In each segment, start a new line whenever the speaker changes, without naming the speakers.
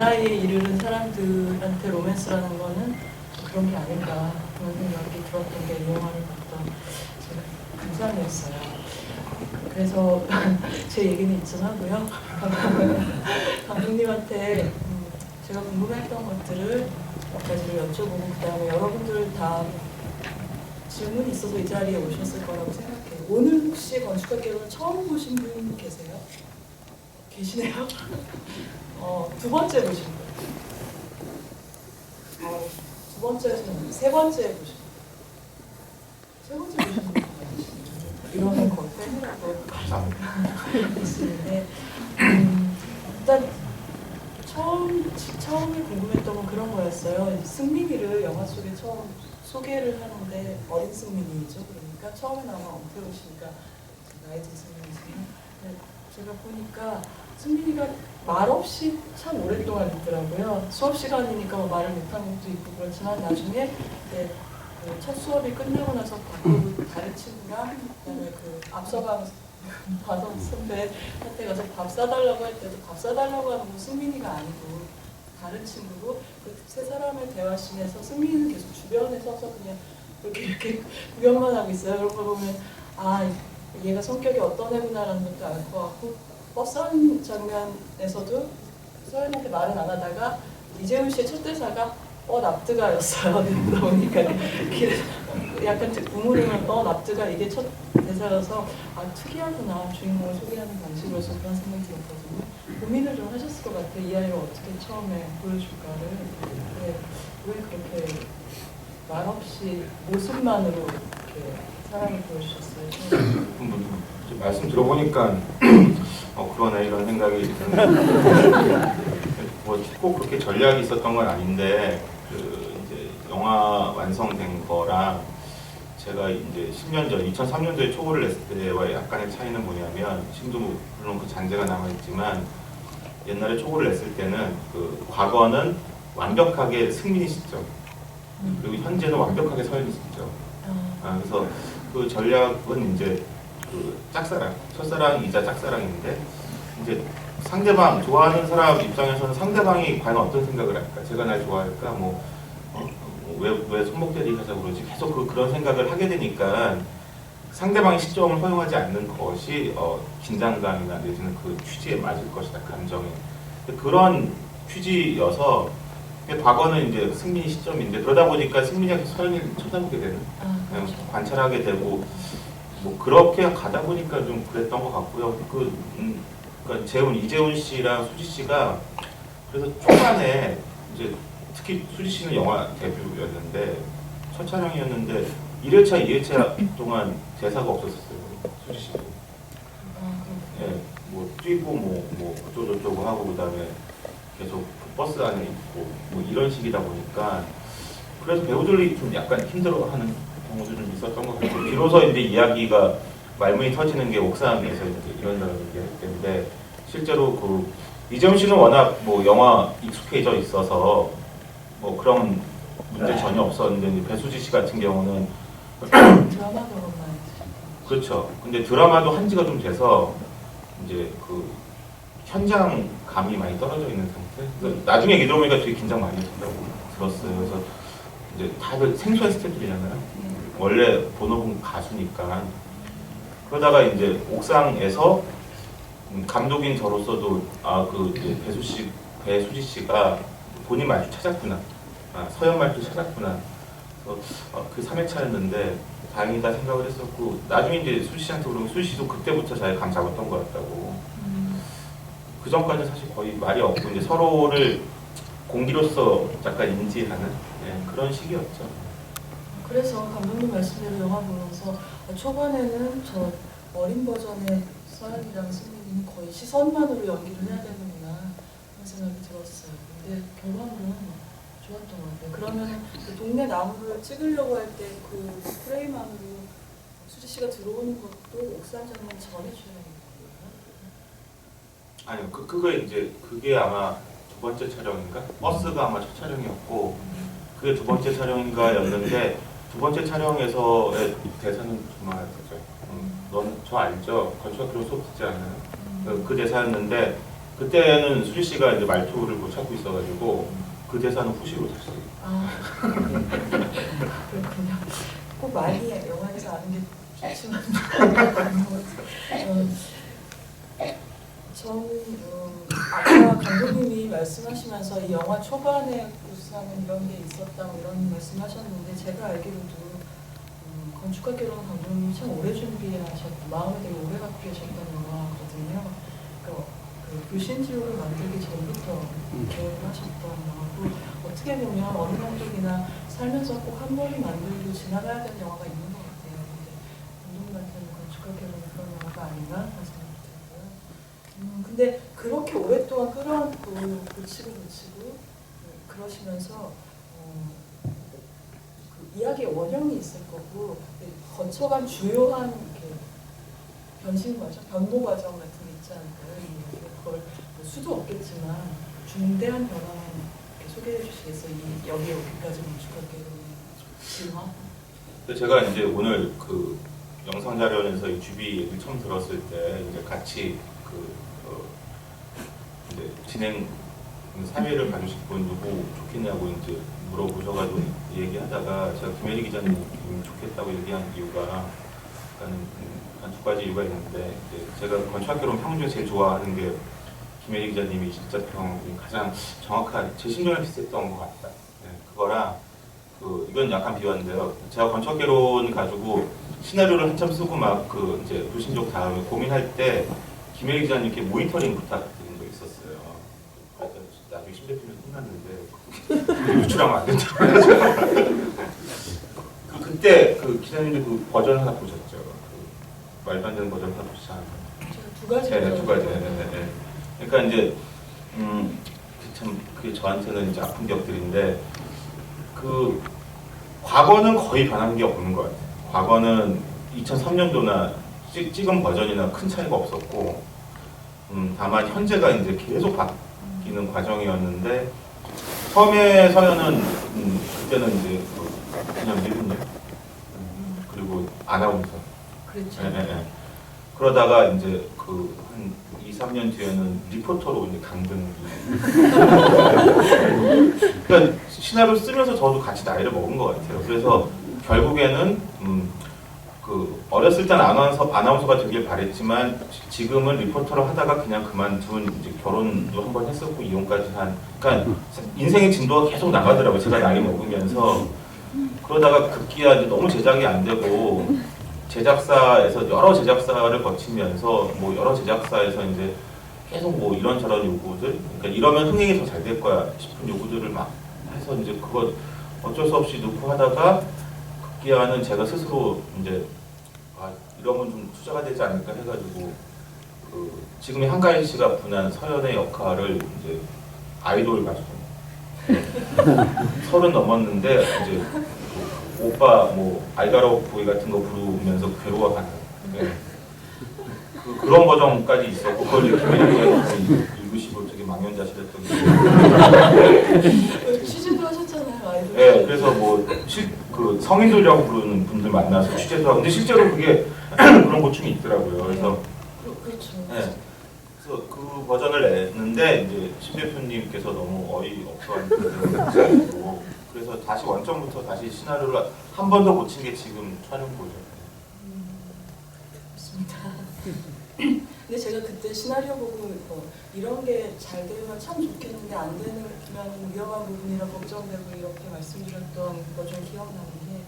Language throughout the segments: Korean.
나이에 이르는 사람들한테 로맨스라는 거는 그런 게 아닐까 그런 생각이 들었던 게 이 영화를 봤던 제가 감상이었어요. 그래서 제 얘기는 이쯤 하고요. 감독님한테 제가 궁금했던 것들을 몇 가지를 여쭤보고 그 다음에 여러분들 다 질문이 있어서 이 자리에 오셨을 거라고 생각해요. 오늘 혹시 건축학개론을 처음 보신 분 계세요? 계시네요? 두 번째 보신 분. 두 번째에서는 세 번째 보신 분. 세 번째 보신 분. 이러면 거의 팬이라고 있는데 일단 처음에 궁금했던 건 그런 거였어요. 승민이를 영화 속에 처음 소개를 하는데 어린 승민이죠. 그러니까 처음에 나온 엄태웅 씨니까 나이 든 승민이지만 제가 보니까 승민이가 말없이 참 오랫동안 있더라고요. 수업 시간이니까 뭐 말을 못하는 것도 있고 그렇지만 나중에 첫 수업이 끝나고 나서 다른 친구랑 그다음에 그 앞서간 과정 선배한테 가서 밥 사달라고 할 때도 밥 사달라고 하는 건 승민이가 아니고 다른 친구고 그 세 사람의 대화씬에서 승민이는 계속 주변에 서서 그냥 이렇게 구경만 하고 있어요. 그런 거 보면 아 얘가 성격이 어떤 애구나라는 것도 알 것 같고 버스 하는 장면에서도 서연한테 말은 안 하다가 이재훈 씨의 첫 대사가 납드가였어요. 그러다 보니까 약간 우물우물 납드가 이게 첫 대사여서 특이하구나 주인공을 소개하는 방식으로서 그런 생각이 들었거든요. 고민을 좀 하셨을 것 같아요. 이 아이를 어떻게 처음에 보여줄까를. 왜 그렇게 말없이 모습만으로 이렇게 사랑을 보여주셨어요?
말씀 들어보니까 그러네 이런 생각이 드는데 꼭 그렇게 전략이 있었던 건 아닌데 이제 영화 완성된 거랑 제가 이제 10년 전 2003년도에 초고를 냈을 때와 약간의 차이는 뭐냐면 지금도 물론 그 잔재가 남아있지만 옛날에 초고를 냈을 때는 그 과거는 완벽하게 승민이 시점 그리고 현재는 완벽하게 서연이 시점. 그래서 그 전략은 이제 그 짝사랑, 첫사랑이자 짝사랑인데 이제 상대방 좋아하는 사람 입장에서는 상대방이 과연 어떤 생각을 할까? 제가 날 좋아할까? 왜 손목대리 하자고 그러지? 계속 그런 생각을 하게 되니까 상대방의 시점을 허용하지 않는 것이 긴장감이나 내지는 그 취지에 맞을 것이다, 감정에. 그런 취지여서 과거는 이제 승민이 시점인데 그러다 보니까 승민이가 서연이를 쳐다보게 되는, 그렇죠. 관찰하게 되고 그렇게 가다 보니까 좀 그랬던 것 같고요. 그러니까 이재훈 씨랑 수지 씨가 그래서 초반에 이제 특히 수지 씨는 영화 데뷔였는데 첫 촬영이었는데 1회차, 2회차 동안 대사가 없었어요. 수지 씨도. 뛰고 어쩌고저쩌고 하고 그다음에 계속 버스 안에 있고 이런 식이다 보니까 그래서 배우들이 좀 약간 힘들어하는 경우도 좀 있었던 것 같아요. 비로소 이제 이야기가 말문이 터지는 게 옥상에서 이런저런 얘기할 텐데 실제로 그 이재훈 씨는 워낙 영화 익숙해져 있어서 그런 문제 전혀 없었는데 배수지 씨 같은 경우는
드라마 경험만
그렇죠. 근데 드라마도 한 지가 좀 돼서 이제 그 현장 감이 많이 떨어져 있는 상태. 그러니까 나중에 얘기 들어보니까 되게 긴장 많이 했다고 들었어요. 그래서 이제 다들 생소한 스태프들이잖아요. 원래 본업은 가수니까. 그러다가 이제 옥상에서 감독인 저로서도 배수지 씨가 본인 말투 찾았구나. 서연 말투 찾았구나. 그래서 그 3회차였는데 다행이다 생각을 했었고 나중에 이제 수지 씨한테 그러면 수지 씨도 그때부터 잘 감 잡았던 것 같다고. 그 전까지는 사실 거의 말이 없고 이제 서로를 공기로서 약간 인지하는 그런 시기였죠.
그래서 감독님 말씀대로 영화 보면서 초반에는 저 어린 버전의 서연이랑 승민이는 거의 시선만으로 연기를 해야 되는구나 그런 생각이 들었어요. 근데 결과물은 좋았던 것 같아요. 그러면 그 동네 나무를 찍으려고 할 때 그 프레임 안으로 수지 씨가 들어오는 것도 옥상 장면 전에 촬영인 거예요?
아니요, 그게 아마 두 번째 촬영인가? 버스가 아마 첫 촬영이었고 그게 두 번째 촬영인가였는데 두 번째 촬영에서의 대사는 정말 넌 저 알죠? 건축학 그런 수업 듣지 않아요? 그 대사였는데 그때는 수지 씨가 이제 말투를 못 찾고 있어가지고 그 대사는 후시로 다시.
아, 그렇군요. 꼭 많이 영화에서 아는 게 좋지만 아까 감독님이 말씀하시면서 이 영화 초반에 구상은 이런 게 있었다 뭐 이런 말씀하셨는데 제가 알기로도 건축학개론 감독님이 참 오래 준비하셨고 마음에 되게 오래 갖고 계셨던 영화거든요. 그러니까 그 불신지옥을 만들기 전부터 계획을 하셨던 영화고 어떻게 보면 어느 감독이나 살면서 꼭 한 번은 만들고 지나가야 되는 영화가 있는 것 같아요. 근데 감독님한테는 건축학개론이 그런 영화가 아닌가 하는 생각이 들고요. 근데 그렇게 오랫동안 끌어안고 고치고 그러시면서 그 이야기의 원형이 있을 거고 거쳐간 주요한 이렇게 변신 과정, 변모 과정 같은 게 있지 않을까요? 그걸 뭐 수도 없겠지만 중대한 변화만 이렇게 소개해 주시겠어요? 여기에 오기까지 건축학개론의 진화?
제가 이제 오늘 그 영상 자료에서 이 주비 얘기를 처음 들었을 때 이제 같이 이제 진행 3회를 봐주실 분 누구 좋겠냐고 이제 물어보셔가지고 얘기하다가 제가 김혜리 기자님 좋겠다고 얘기한 이유가 한 두 가지 이유가 있는데 이제 제가 건축학개론 평 중에 제일 좋아하는 게 김혜리 기자님이 진짜 가장 정확한 제 신경을 비슷했던 것 같다. 네, 그거랑 이건 약간 비유인데요. 제가 건축학개론 가지고 시나리오를 한참 쓰고 막 이제 불신족 다음에 고민할 때 김혜리 기자님께 모니터링 부탁드린 거 있었어요. 그래서 나중에 심 대표님 혼났는데 유출하면 안 된다고. 그때 그 기자님들 그 버전 하나 보셨죠? 말도 안 되는 버전 하나 보시잖아요.
두 가지.
네, 두 가지. 네. 그러니까 이제 참 그게 저한테는 이제 아픈 기억들인데 그 과거는 거의 변한 게 없는 것 같아요. 과거는 2003년도나 찍은 버전이나 큰 차이가 없었고, 다만 현재가 이제 계속 바뀌는 과정이었는데 처음에 서연은 그때는 이제 그냥 미군요. 그리고 아나운서.
그렇죠.
네. 그러다가 이제 한 2, 3년 뒤에는 리포터로 이제 강등. 그러니까 시나리오 쓰면서 저도 같이 나이를 먹은 것 같아요. 그래서 결국에는 어렸을 때는 아나운서가 되길 바랬지만 지금은 리포터를 하다가 그냥 그만둔 이제 결혼도 한 번 했었고 이혼까지 그러니까 인생의 진도가 계속 나가더라고요. 제가 나이 먹으면서 그러다가 급기야 이제 너무 제작이 안 되고 제작사에서 여러 제작사를 거치면서 뭐 여러 제작사에서 이제 계속 뭐 이런저런 요구들, 그러니까 이러면 흥행이 더 잘 될 거야 싶은 요구들을 막 해서 이제 그거 어쩔 수 없이 넣고 하다가 급기야는 제가 스스로 이제 이러면 좀 투자가 되지 않을까 해가지고 지금의 한가인 씨가 분한 서연의 역할을 이제 아이돌 가수 30 넘었는데 이제 오빠 뭐 알가로 보이 같은 거 부르면서 괴로워하는 그런 버전까지 있었고 그걸 김혜리 읽으시고 되게 망연자실했던 게
취재도 하셨잖아요. 아이돌.
네, 그래서 뭐 성인들이라고 부르는 분들 만나서 취재도 하고 근데 실제로 그게 그런 고충이 있더라고요. 그래서
그렇죠.
네, 그래서 그 버전을 냈는데 이제 심 대표님께서 너무 어이없어하는 분들이 그래서 다시 원점부터 다시 시나리오를 한 번 더 고친 게 지금 촬영보죠.
맞습니다. 근데 제가 그때 시나리오 보고 이런 게 잘 되면 참 좋겠는데 안 되면 위험한 부분이라 걱정되고 이렇게 말씀드렸던 거 좀 기억나는 게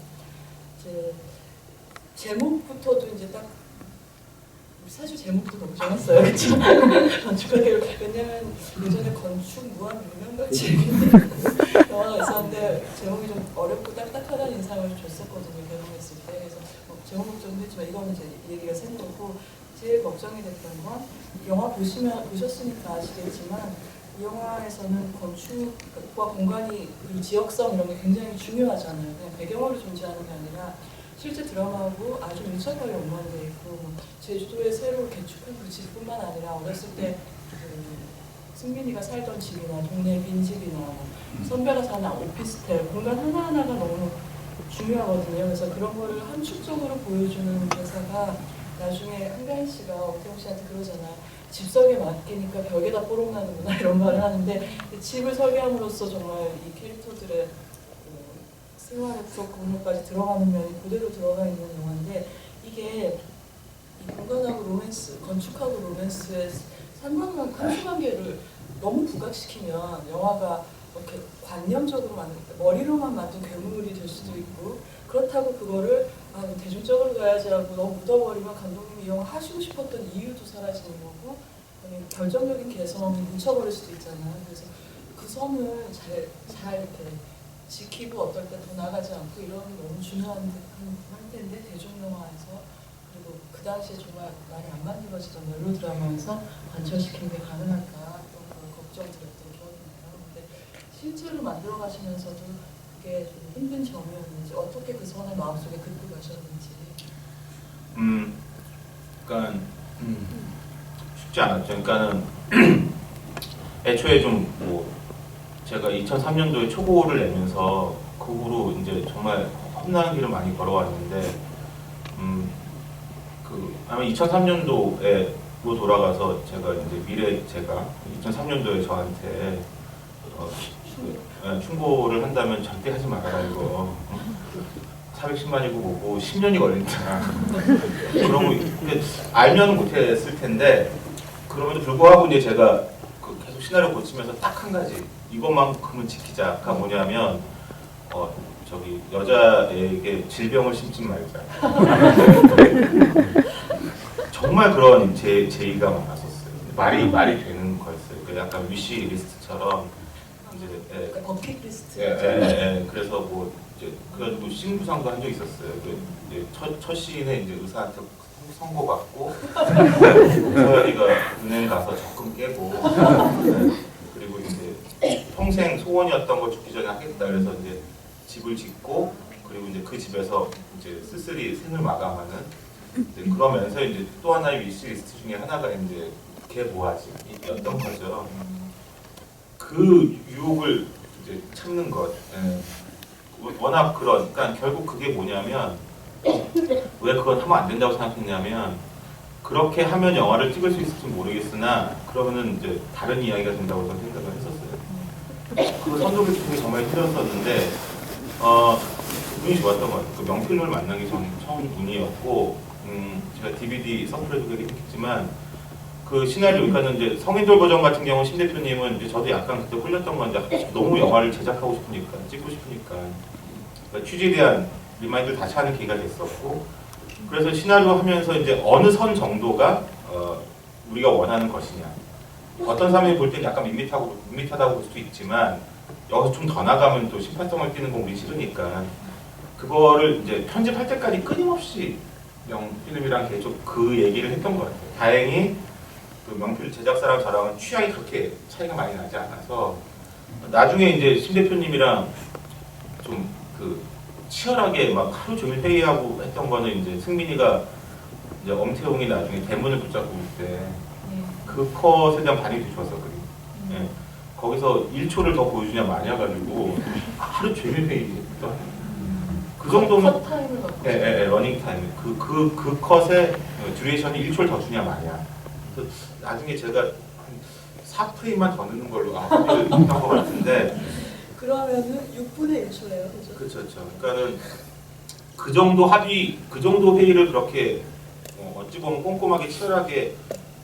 이제 제목부터도 이제 딱 사실 제목도 걱정했어요. 그렇죠? 건축학개론 왜냐면 예전에 건축 무한 유명같이 영화가 있었는데 제목이 좀 어렵고 딱딱하다는 인상을 줬었거든요. 개봉했을 때. 그래서 제목 걱정도 했지만 이거는 이제 얘기가 생 거고 제일 걱정이 됐던 건 영화 보셨으니까 아시겠지만 이 영화에서는 건축과 공간이 그리고 지역성 이런 게 굉장히 중요하잖아요. 그냥 배경으로 존재하는 게 아니라 실제 드라마하고 아주 밀접하게 연관되어 있고 제주도에 새로 개축한 그 집뿐만 아니라 어렸을 때 승민이가 살던 집이나 동네 빈집이나 선배가 사는 오피스텔 공간 하나하나가 너무 중요하거든요. 그래서 그런 거를 함축적으로 보여주는 대사가 나중에 한가인 씨가 오태용 씨한테 그러잖아요. 집석에 맡기니까 벽에다 뽀록 나는구나 이런 말을 하는데 집을 설계함으로써 정말 이 캐릭터들의 생활의 구석 공간까지 들어가는 면이 그대로 들어가 있는 영화인데 이게 이 공간하고 로맨스, 건축하고 로맨스의 상관관계를 너무 부각시키면 영화가 이렇게 관념적으로 만든 머리로만 만든 괴물이 될 수도 있고 그렇다고 그거를 대중적으로 가야지 하고 너무 묻어버리면 감독님이 이 영화 하시고 싶었던 이유도 사라지는 거고 결정적인 개성이 묻혀버릴 수도 있잖아요. 그래서 그 선을 잘 이렇게 지키고 어떨 때 더 나가지 않고 이런 너무 중요한 한때인데 대중영화에서 그리고 그 당시에 정말 많이 안 만들어지던 멜로 드라마에서 관철시키는 게 가능할까 그런 걸 걱정드렸던 기억이 나요. 근데 실제로 만들어 가시면서도 그게 좀 힘든 점이었는지 어떻게 그 선을 마음속에 긋고 가셨는지.
그러니까 쉽지 않았죠. 그러니까는 애초에 좀 뭐 제가 2003년도에 초고를 내면서 그 후로 이제 정말 험난한 길을 많이 걸어왔는데 아마 2003년도에로 돌아가서 제가 이제 미래 제가 2003년도에 저한테 충고를 한다면 절대 하지 말아라 이거 410만이고 뭐고 10년이 걸린다 그런 거 근데 알면 못했을 텐데 그럼에도 불구하고 이제 제가 계속 시나리오 고치면서 딱 한 가지 이것만큼은 지키자가 뭐냐면 저기 여자에게 질병을 심지 말자 정말 그런 제의가 많았었어요. 말이 되는 거였어요. 그 약간 위시 리스트처럼 이제
버킷리스트.
그래서 뭐 이제 그래가지고 신부상도 한 적 있었어요. 이제 첫 시인에 이제 의사한테 선고받고 서열이가 은행 가서 적금 깨고 그리고 이제 평생 소원이었던 걸 죽기 전에 하겠다 그래서 이제 집을 짓고 그리고 이제 그 집에서 이제 쓸쓸히 생을 마감하는 이제 그러면서 이제 또 하나의 위시리스트 중에 하나가 이제 걔 뭐하지였던 거죠. 그 유혹을 이제 참는 것. 워낙 그러니까 결국 그게 뭐냐면 왜 그건 하면 안 된다고 생각했냐면 그렇게 하면 영화를 찍을 수 있을지 모르겠으나 그러면은 이제 다른 이야기가 된다고 생각을 했었어요. 그 선도를 찍는 게 정말 힘들었었는데 운이 좋았던 것 같아요. 그 명필님을 만나기 전 처음 운이었고 제가 DVD 선플에도 얘기했지만 그 시나리오 그러니까 이제 성인돌 버전 같은 경우 신 대표님은 이제 저도 약간 그때 홀렸던 건데 너무 영화를 제작하고 싶으니까 찍고 싶으니까 그러니까 취지에 대한 리마인드를 다시 하는 계기가 됐었고 그래서 시나리오 하면서 이제 어느 선 정도가 우리가 원하는 것이냐 어떤 사람이 볼 때는 약간 밋밋하다고 볼 수도 있지만 여기서 좀 더 나가면 또 심파성을 띠는 건 우리 싫으니까 그거를 이제 편집할 때까지 끊임없이 명필님이랑 계속 그 얘기를 했던 것 같아요. 다행히 그 명필 제작사랑 저랑은 취향이 그렇게 차이가 많이 나지 않아서 나중에 이제 신 대표님이랑 좀 그 치열하게 막 하루 종일 회의하고 했던 거는 이제 승민이가 이제 엄태웅이 나중에 대문을 붙잡고 올 때 그 컷에 대한 반응이 되게 좋았었거든요. 예. 거기서 1초를 더 보여주냐 마냐가지고 하루 종일 회의했던 그 정도면
컷 타임을 갖고
러닝 타임 그 컷의 듀레이션이 1초를 더 주냐 마냐. 그래서 나중에 제가 한 4프레임만 더 넣는 걸로 합의를 했던 것 같은데
그러면은 6분의 1초예요, 그죠?
그렇죠. 그러니까는 그 정도 그 정도 회의를 그렇게 어찌 보면 꼼꼼하게 치열하게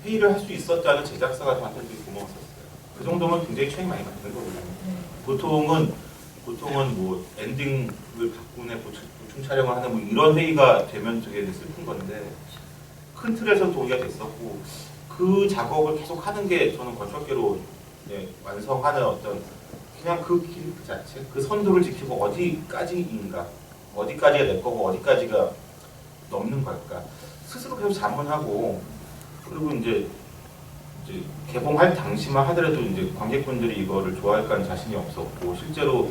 회의를 할 수 있었다는 제작사가 저한테 되게 고마웠었어요. 그 정도면 굉장히 차이 많이 받는 거거든요. 보통은 뭐 엔딩을 바꾸네 보충 촬영을 하는 뭐 이런 회의가 되면 되게 슬픈 건데 큰 틀에서 동의가 됐었고 그 작업을 계속 하는 게 저는 건축학계로 완성하는 어떤 그냥 그 길 그 자체 그 선도를 지키고 어디까지인가 어디까지가 내 거고 어디까지가 넘는 걸까 스스로 계속 자문하고 그리고 이제 개봉할 당시만 하더라도 이제 관객분들이 이거를 좋아할까는 자신이 없었고 실제로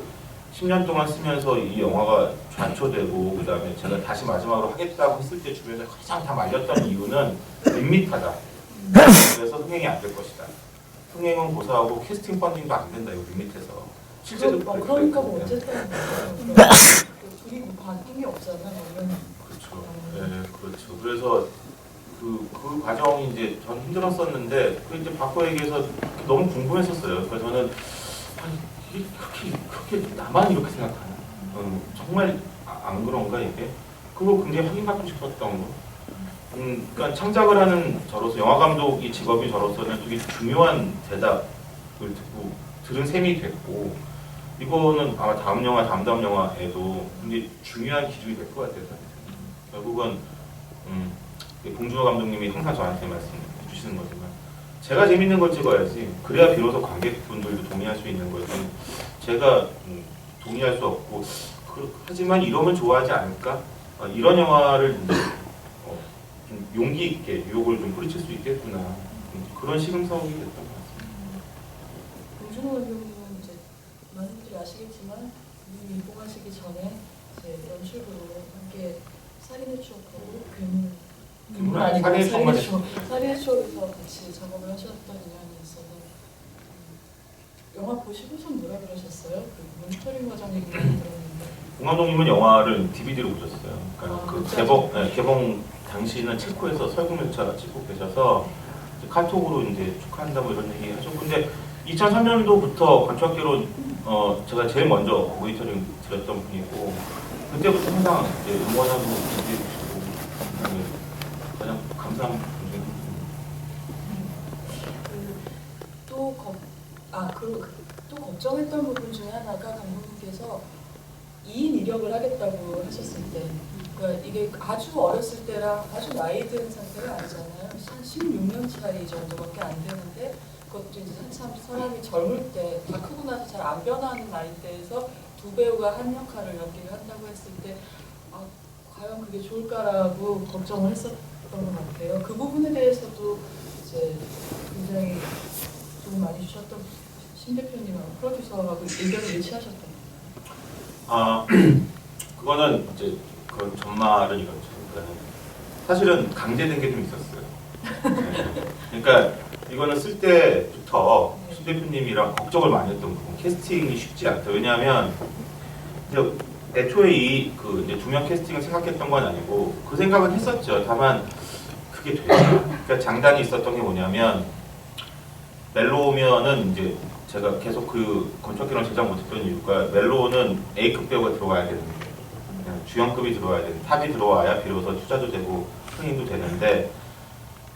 10년 동안 쓰면서 이 영화가 좌초되고 그 다음에 제가 다시 마지막으로 하겠다고 했을 때 주변에서 가장 다 말렸던 이유는 밋밋하다. 그래서 흥행이 안 될 것이다. 흥행은 고사하고 캐스팅 펀딩도 안 된다. 이거 밋밋해서 실제로
그러니까 뭐 어쨌든 둘이 뭐 바뀐 게 없잖아.
그렇죠. 네, 그렇죠. 그래서 그 과정이 이제 전 힘들었었는데 그 이제 바꿔 얘기해서 너무 궁금했었어요. 그래서 저는 아니 이게 그렇게 나만 이렇게 생각하나? 정말 안 그런가 이게? 그거 굉장히 확인받고 싶었던 거. 그러니까 창작을 하는 저로서 영화 감독이 직업이 저로서는 되게 중요한 대답을 듣고 들은 셈이 됐고 이거는 아마 다음 영화에도 굉장히 중요한 기준이 될 것 같아요. 결국은 봉준호 감독님이 항상 저한테 말씀해 주시는 거지만 제가 재밌는 걸 찍어야지 그래야 비로소 관객분들도 동의할 수 있는 거예요. 제가 동의할 수 없고 하지만 이러면 좋아하지 않을까? 이런 영화를 좀 용기 있게 유혹을 좀 뿌리칠 수 있겠구나 그런 시금석이 됐던 것 같습니다.
봉준호 감독님은 이제 많은 분들이 아시겠지만 이미 입봉하시기 전에 이제 연출부로 함께 살인의 추억하고 괴물 아니고 살인의 추억에서 같이 작업을 하셨던 인연이 있어서 영화 보시고선 뭐라 그러셨어요? 그 모니터링 과정 얘기 많이 들었는데.
봉 감독님은 영화를 DVD로 보셨어요. 그러니까 개봉 당시는 체코에서 설국열차 찍고 계셔서 이제 카톡으로 이제 축하한다 뭐 이런 얘기 하셨고 근데 2003년도부터 관측학계로 제가 제일 먼저 모니터링 드렸던 분이고 그때부터 항상 이제 응원하고 얘기해주시고 가장 감사한 분입니다.
또 걱정했던 부분 중에 하나가 감독님께서 2인 이력을 하겠다고 하셨을 때 그러니까 이게 아주 어렸을 때랑 아주 나이 든 상태가 아니잖아요. 한 16년 차이 정도밖에 안 되는데 그것도 이제 한참 사람이 젊을 때 다 크고 나서 잘 안 변하는 나이대에서 두 배우가 한 역할을 연기를 한다고 했을 때 과연 그게 좋을까라고 걱정을 했었던 것 같아요. 그 부분에 대해서도 이제 굉장히 도움 많이 주셨던 신 대표님하고 프로듀서하고 의견을 일치하셨던 것 같아요.
그거는 이제 그런 전말은 이렇죠. 그러니까 사실은 강제된 게 좀 있었어요. 네. 그러니까 이거는 쓸 때부터 신 대표님이랑 걱정을 많이 했던 부분. 캐스팅이 쉽지 않다. 왜냐하면 이제 애초에 이제 두 명 캐스팅을 생각했던 건 아니고 그 생각은 했었죠. 다만 그게 되죠. 그러니까 장단이 있었던 게 뭐냐면 멜로우면은 이제 제가 계속 그 건축학개론을 제작 못했던 이유가 멜로우는 A급 배우가 들어와야 되는데 주연급이 들어와야 되는 탑이 들어와야 비로소 투자도 되고 흥행도 되는데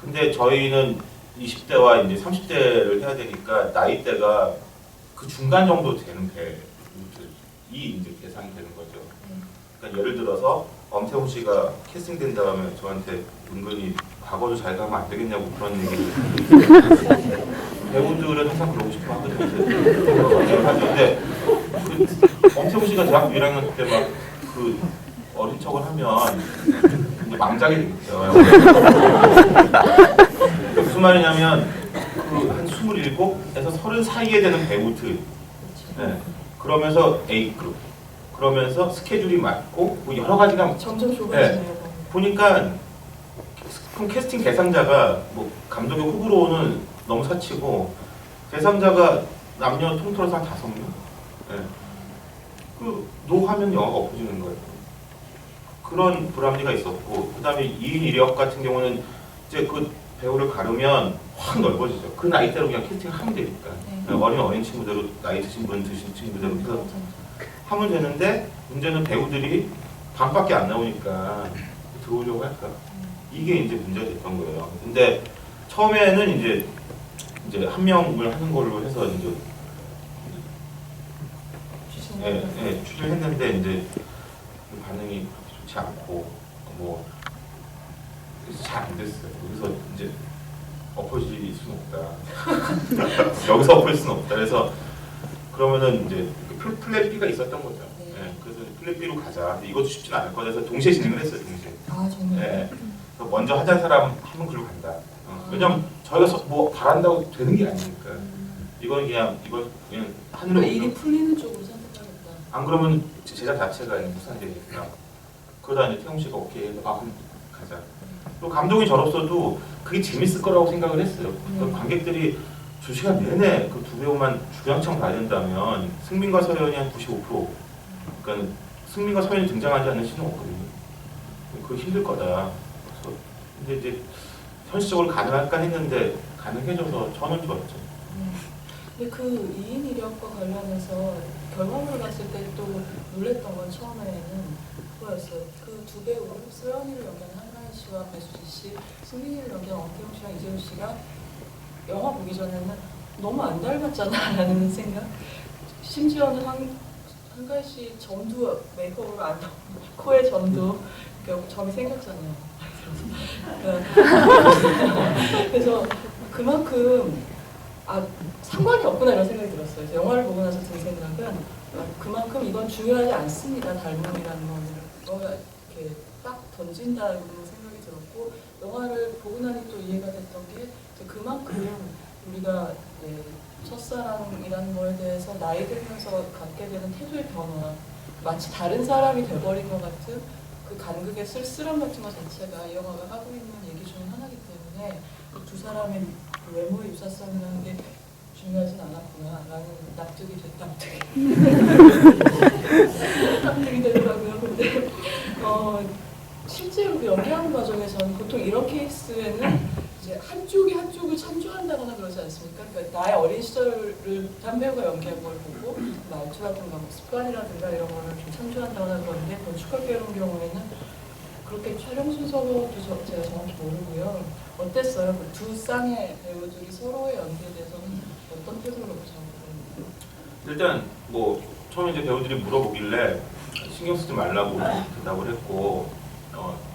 근데 저희는 20대와 이제 30대를 해야 되니까 나이대가 그 중간 정도 되는 배우들이 이제 대상이 되는 거죠. 그러니까 예를 들어서 엄태웅 씨가 캐스팅된 다음에 저한테 은근히 과거도 잘 가면 안 되겠냐고 그런 얘기를 배우들은 항상 그러고 싶어 하거든요. 근데 엄태웅 씨가 대학교 1학년 때 막 그 어린 척을 하면 이제 망작이 되겠죠. 그러니까 무슨 말이냐면 그 한 27에서 30 사이에 되는 배우들 네. 그러면서 A그룹 그러면서 스케줄이 맞고 뭐 여러 가지가
점점 좁아지네요.
네. 보니까 그럼 캐스팅 대상자가 뭐 감독의 호불호는 너무 사치고 대상자가 남녀 통틀어서 한 5명 네. 노 하면 영화가 엎어지는 거예요. 그런 불합리가 있었고 그 다음에 2인 1역 같은 경우는 이제 그 배우를 가르면 확 넓어지죠. 그 나이대로 그냥 캐스팅을 하면 되니까 네. 어린 친구대로 나이 드신 친구대로 해서 하면 되는데 문제는 배우들이 반밖에 안 나오니까 들어오려고 할까? 이게 이제 문제가 됐던 거예요. 근데 처음에는 이제 한 명을 하는 걸로 해서 이제 출연했는데 이제 반응이 좋지 않고 뭐 잘 안 됐어요. 그래서 이제 엎어질 수는 없다. 여기서 엎어질 수는 없다. 그래서 그러면은 이제 플랫 B가 있었던 거죠. 네. 그래서 플랫 B로 가자. 근데 이것도 쉽진 않을 거라 해서 동시에 진행을 했어요. 동시에.
아 정말.
네. 그래서 먼저 하자는 사람 하면 글로 간다. 왜냐면 저희가 뭐 바란다고 되는 게 아니니까. 이건 그냥 하늘에
일이 풀리는 쪽으로 선택하겠다.
안 그러면 제작 자체가 무산되니까. 그러다 이제 태용 씨가 오케이 해서 그럼 가자. 또 감독이 저로서도 그게 재밌을 거라고 생각을 했어요. 관객들이 2시간 내내 그 두 배우만 주구장창 봐야 된다면 승민과 서연이 한 95%. 그러니까 승민과 서연이 등장하지 않는 시는 없거든요. 그거 힘들 거다. 그래서 근데 이제 현실적으로 가능할까 했는데 가능해져서 저는 좋았죠.
근데 그 2인 1역과 관련해서 결과물을 봤을 때 또 놀랬던 건 처음에는 그거였어요. 그 두 배우, 서연이를 연기한 한가인 씨와 배수지 씨, 승민이를 연기한 엄태웅 씨랑 이재훈 씨가 영화 보기 전에는 너무 안 닮았잖아라는 생각. 심지어는 한가인 씨 점도 메이크업으로 안 나오고 코에 점도 점이 생겼잖아요. 그래서 그만큼 상관이 없구나 이런 생각이 들었어요. 그래서 영화를 보고 나서 든 생각은 그만큼 이건 중요하지 않습니다. 닮음이라는 거는 뭐가 이렇게 딱 던진다는 생각이 들었고 영화를 보고 나니 또 이해가 됐던 게 그만큼 우리가 첫사랑이라는 거에 대해서 나이 들면서 갖게 되는 태도의 변화 마치 다른 사람이 돼버린 것 같은 그 간극의 쓸쓸함 같은 것 자체가 이 영화가 하고 있는 얘기 중 하나이기 때문에 두 사람의 외모의 유사성이라는 게 중요하진 않았구나 라는 납득이 납득이 되더라고요. 근데 실제로 그 연기하는 과정에서는 보통 이런 케이스에는 이제 한쪽이 한쪽을 참조한다거나 그러지 않습니까? 그러니까 나의 어린 시절을 한 배우가 연기한 걸 보고 말투라든가 뭐 습관이라든가 이런 거를 좀 참조한다거나 그러는데 건축학 배우는 경우에는 그렇게 촬영 순서도 제가 정확히 모르고요. 어땠어요? 그 두 쌍의 배우들이 서로의 연기에 대해서는 어떤 태도를 보셨나요?
일단 뭐 처음에 이제 배우들이 물어보길래 신경 쓰지 말라고 대답을 했고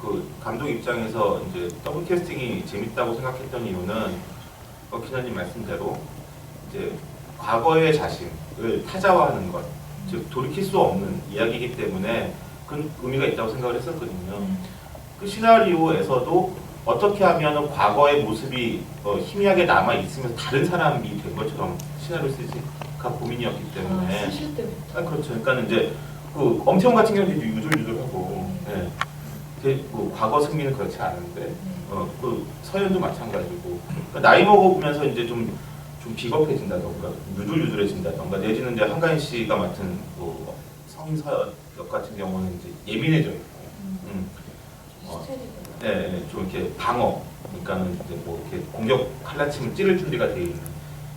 그 감독 입장에서 이제 더블 캐스팅이 재밌다고 생각했던 이유는 기자님 말씀대로 이제 과거의 자신을 타자화하는 것, 즉 돌이킬 수 없는 이야기이기 때문에 그 의미가 있다고 생각을 했었거든요. 그 시나리오에서도 어떻게 하면 과거의 모습이 희미하게 남아 있으면서 다른 사람이 된 것처럼 시나리오 쓰지가 고민이었기 때문에.
쓰실 때부터.
그렇죠. 그러니까 이제 그 엄태웅 같은 경우는 이제 유들유들하고, 과거 승리는 그렇지 않은데, 그 서연도 마찬가지고. 그러니까 나이 먹어보면서 이제 좀 비겁해진다던가, 유들유들해진다던가, 내지는 이제 한가인 씨가 맡은 뭐 성인 서연 역 같은 경우는 이제 예민해져 있고, 좀 이렇게 방어, 그러니까는 이제 뭐 이렇게 공격 칼라침을 찌를 준비가 돼 있는.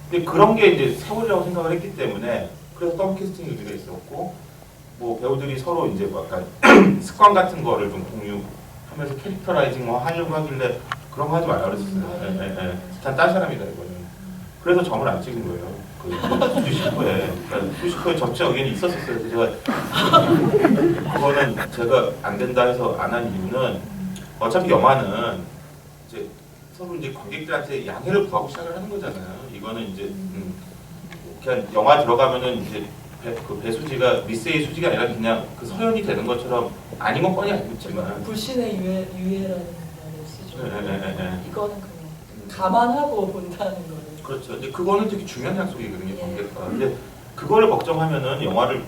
근데 그런 게 이제 세월이라고 생각을 했기 때문에 그래서 더블 캐스팅 의미가 있었고, 뭐 배우들이 서로 이제 뭐 약간 습관 같은 거를 좀 공유하면서 캐릭터라이징 뭐 하려고 하길래 그런 거 하지 말라 그랬었어요. 딴 사람이다 이거는. 그래서 점을 안 찍은 거예요. 그 뮤지컬에, 그러니까 뮤지컬에 접지 의견이 있었었어요. 그래서 그거는 제가 안 된다 해서 안 한 이유는 어차피 영화는 이제 서로 이제 관객들한테 양해를 구하고 시작을 하는 거잖아요. 이거는 이제 그냥 영화 들어가면은 이제 그 배수지가 미스의 수지가 아니라 그냥 그 서연이 되는 것처럼 아닌 건 뻔히 알고 있지만
불신의 유해라는 말을 쓰죠. 이거는 그냥 감안하고 본다는 거를.
그렇죠. 이제 그거는 되게 중요한 약속이거든요, 관객과. 근데 그거를 걱정하면은 영화를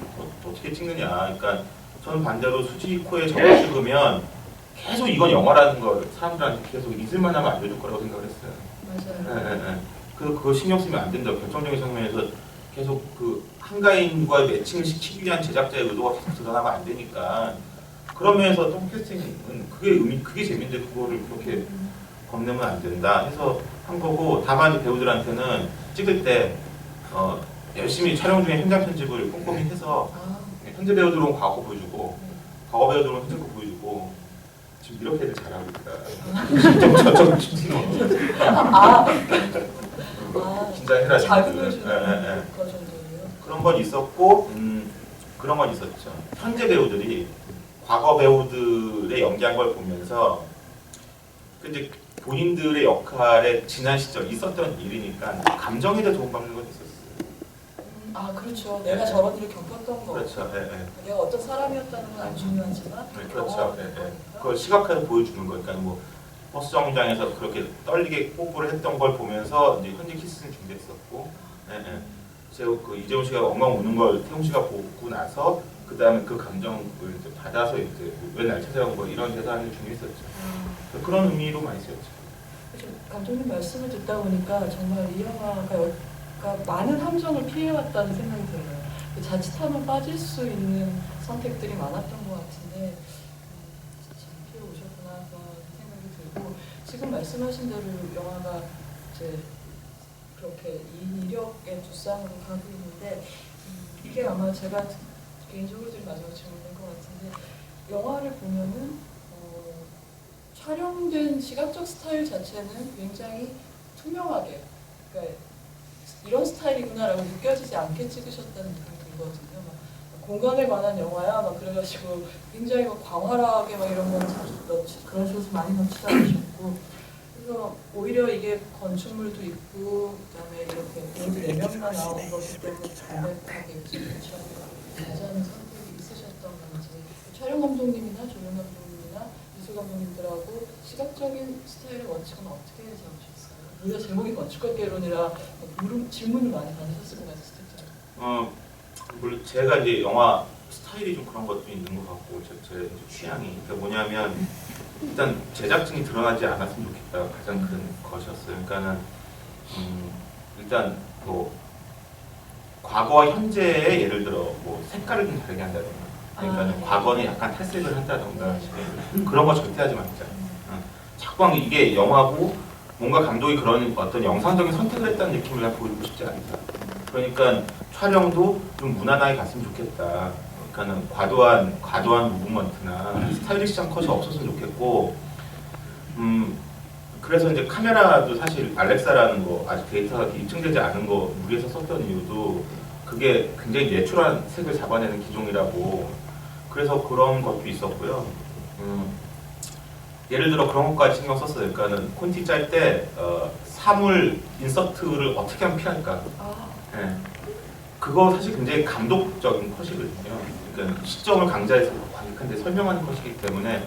어떻게 찍느냐. 그러니까 저는 반대로 수지 코에 점을 찍으면 계속 이건 영화라는 걸 사람들한테 계속 잊을만하면 알려줄 거라고 생각을 했어요.
맞아요.
그거 신경 쓰면 안 된다. 결정적인 장면에서 계속 그 한가인과의 매칭을 시키기 위한 제작자의 의도가 계속 드러나면 안 되니까. 그런 면에서 또 캐스팅은 그게 재밌는데 그거를 그렇게 겁내면 안 된다 해서 한 거고, 다만 배우들한테는 찍을 때 열심히 촬영 중에 현장 편집을 꼼꼼히 해서 현재 배우들은 과거 보여주고 과거 배우들은 현재 거 보여주고 지금 이렇게들 잘하고 있다. 저쪽 긴장해라.
자극을 주는 거죠.
그런 건 있었고, 그런 건 있었죠. 현재 배우들이 과거 배우들의 연기한 걸 보면서 이제 본인들의 역할에 지난 시절 있었던 일이니까 감정에 대해 도움받는 건 있었어요.
그렇죠. 내가 저런 일을 겪었던 거.
그렇죠.
내가 어떤 사람이었다는 건 안 중요하지만.
그렇죠. 그걸 시각화해서 보여주는 거니까 뭐 버스 정류장에서 그렇게 떨리게 뽀뽀를 했던 걸 보면서 이제 현재 키스는 준비했었고, 제가 그 이재훈 씨가 엉엉 우는 걸 태웅 씨가 보고 나서 그 다음에 그 감정을 이제 받아서 이제 왜 날 찾아온 거 이런 대사를 준비했었죠. 그런 의미로 많이 쓰였죠.
감독님 말씀을 듣다 보니까 정말 이 영화가 많은 함정을 피해왔다는 생각이 들어요. 자칫하면 빠질 수 있는 선택들이 많았던 것 같은데 잘 피해 오셨구나 그런 생각이 들고, 지금 말씀하신 대로 영화가 이제 그렇게 이력의 두쌍으로 가고 있는데 이게 아마 제가 개인적으로 좀 마지막 질문인 것 같은데 영화를 보면은 촬영된 시각적 스타일 자체는 굉장히 투명하게 그러니까 이런 스타일이구나라고 느껴지지 않게 찍으셨다는 느낌이 들거든요. 막 공간에 관한 영화야 막 그래가지고 굉장히 막 광활하게 막 이런 건 그런 식으로 많이 넣지도 않으셨고 그래서 오히려 이게 건축물도 있고 그다음에 이렇게 배우들 4명만 나오는 거기 때문에 담백하게 가자는 선택이 있으셨던 건지 촬영 감독님이나 조명 감독님이나 미술 감독님들하고 시각적인 스타일의 원칙은 어떻게 잡으셨어요? 우리가 제목이 건축학개론이라 질문을 많이 받으셨을 것 같아요.
물론 제가 이제 영화 스타일이 좀 그런 것도 있는 것 같고 제 취향이 그러니까 뭐냐면 일단 제작진이 드러나지 않았으면 좋겠다 가장 큰 것이었어요. 그러니까는 일단 뭐 과거와 현재의 예를 들어 뭐 색깔을 좀 다르게 한다든가 그러니까는 과거는 약간 탈색을 한다든가 그런 거 절대 하지 말자. 자꾸 이게 영화고 뭔가 감독이 그런 어떤 영상적인 선택을 했다는 느낌을 나 보이고 싶지 않다. 그러니까 촬영도 좀 무난하게 갔으면 좋겠다. 그러니까는 과도한 무브먼트나 스타일리시한 컷이 없었으면 좋겠고, 그래서 이제 카메라도 사실 알렉사라는 거 아직 데이터가 입증되지 않은 거 무리해서 썼던 이유도 그게 굉장히 내추럴한 색을 잡아내는 기종이라고 그래서 그런 것도 있었고요. 예를 들어 그런 것까지 신경 썼어요. 그러니까는 콘티 짤 때 사물 인서트를 어떻게 하면 피할까? 네. 그거 사실 굉장히 감독적인 컷이거든요. 그러니까 시점을 강자해서 관객한테 설명하는 컷이기 때문에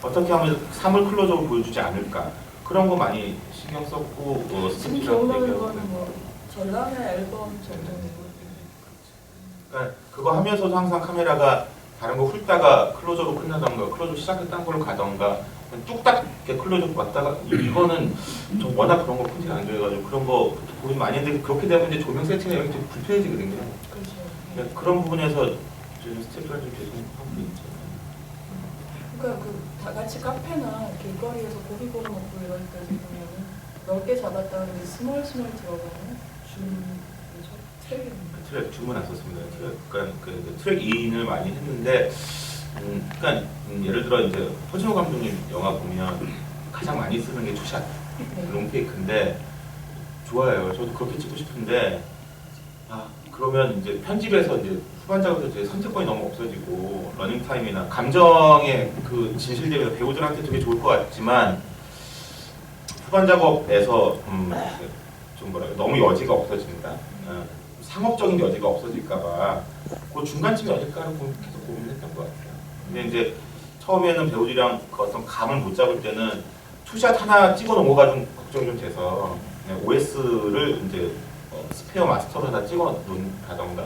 어떻게 하면 사물 클로즈업을 보여주지 않을까? 그런 거 많이 신경 썼고
지금 기억나는 거는 뭐 전람의 앨범 정도는
그러니까 그거 하면서도 항상 카메라가 다른 거 훑다가 클로즈업으로 끝나던가 클로즈업 시작했던 걸로 가던가 뚝딱 이렇게 클로즈업 왔다가 이거는 좀 워낙 그런 거 폰티가 안 좋아해가지고 그런 거 고민 많이 했는데 그렇게 되면 이제 조명 세팅이 이렇게 좀 불편해지거든요. 그렇죠. 그런 부분에서 좀 스태프가 좀 죄송하고 있죠.
그러니까 그 다 같이 카페나 길거리에서 고기 구워 먹고 이럴 때 보면은 넓게 잡았다가 스몰 들어가는
트랙 주문 안 썼습니다. 그러니까 그 트랙 2인을 많이 했는데, 그러니까 예를 들어 이제 허진호 감독님 영화 보면 가장 많이 쓰는 게 투샷, 롱테이크인데 좋아요. 저도 그렇게 찍고 싶은데 그러면 이제 편집에서 이제 후반 작업에서 이제 선택권이 너무 없어지고 러닝 타임이나 감정의 그 진실되면 배우들한테 되게 좋을 것 같지만 후반 작업에서 좀 너무 여지가 없어진다. 상업적인 여지가 없어질까봐 그 중간쯤이 어딜까를 계속 고민했던 것 같아요. 근데 이제 처음에는 배우들이랑 그 어떤 감을 못 잡을 때는 투샷 하나 찍어 놓은 거가 좀 걱정이 좀 돼서 OS를 이제 스페어 마스터로 하나 찍어 놓는다던가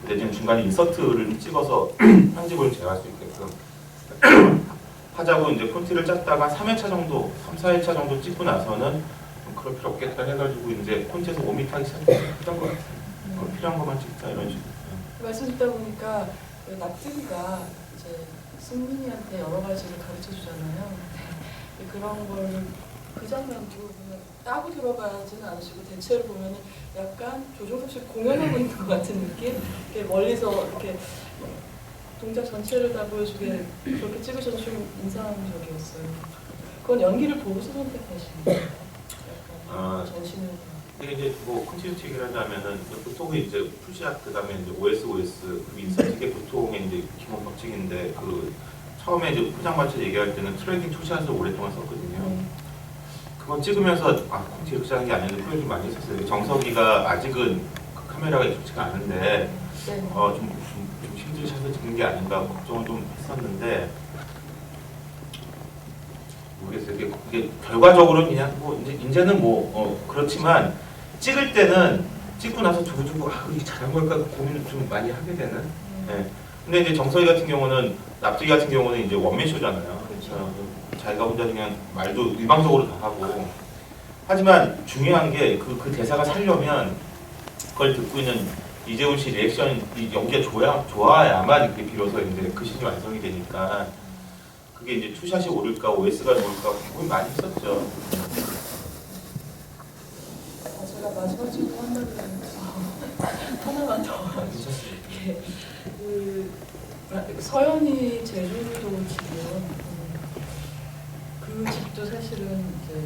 근데 지금 중간에 인서트를 찍어서 편집을 제어할 수 있게끔 하자고 이제 폰티를 짰다가 3회차 정도, 3, 4회차 정도 찍고 나서는 그럴 필요 없겠다 해가지고 이제 폰티에서 5m 하기 시작했던 것 같아요. 필요한 것만 찍자 이런 식으로.
말씀 듣다 보니까 납득이가 이제 승민이한테 여러 가지를 가르쳐 주잖아요. 그런 걸 그 장면도 그냥 따고 들어가지는 않으시고 대체로 보면은 약간 조종석 씨 공연하고 있는 것 같은 느낌? 이렇게 멀리서 이렇게 동작 전체를 다 보여주게 그렇게 찍으셔서 좀 인상적이었어요. 그건 연기를 보고서 선택하신 거예요? 약간 전신을
이게 이제 뭐 컨티뉴티 얘기를 하자면은 보통은 이제 풀샷 그다음에 이제 OS 그 인서트 이게 보통의 이제 기본 법칙인데 그 처음에 이제 포장마차 얘기할 때는 트래킹 투샷을 오랫동안 썼거든요. 그건 찍으면서 콘티 이렇게 하는 게 아닌데 후회 좀 많이 했었어요. 정석이가 아직은 그 카메라가 익숙지가 않은데 좀 힘들게 샷을 찍는 게 아닌가 걱정을 좀 했었는데 모르겠어요. 이게 결과적으로는 그냥 뭐 이제는 뭐 그렇지만 찍을 때는 찍고 나서 두고두고 이게 잘한 걸까 고민을 좀 많이 하게 되는. 네. 근데 이제 정석이 같은 경우는 납득이 같은 경우는 이제 원맨쇼잖아요. 그렇죠. 자기가 혼자 그냥 말도 일방적으로 다 하고. 하지만 중요한 게 그 대사가 살려면 그걸 듣고 있는 이재훈 씨 리액션, 이 연기가 좋아야만 그게 비로소 이제 그 신이 완성이 되니까 그게 이제 투샷이 오를까 OS가 오를까 고민 많이 했었죠.
제가 마지막 질문 한다고 하나만 더. 예, 서연이 제주도 지금 그 집도 사실은 이제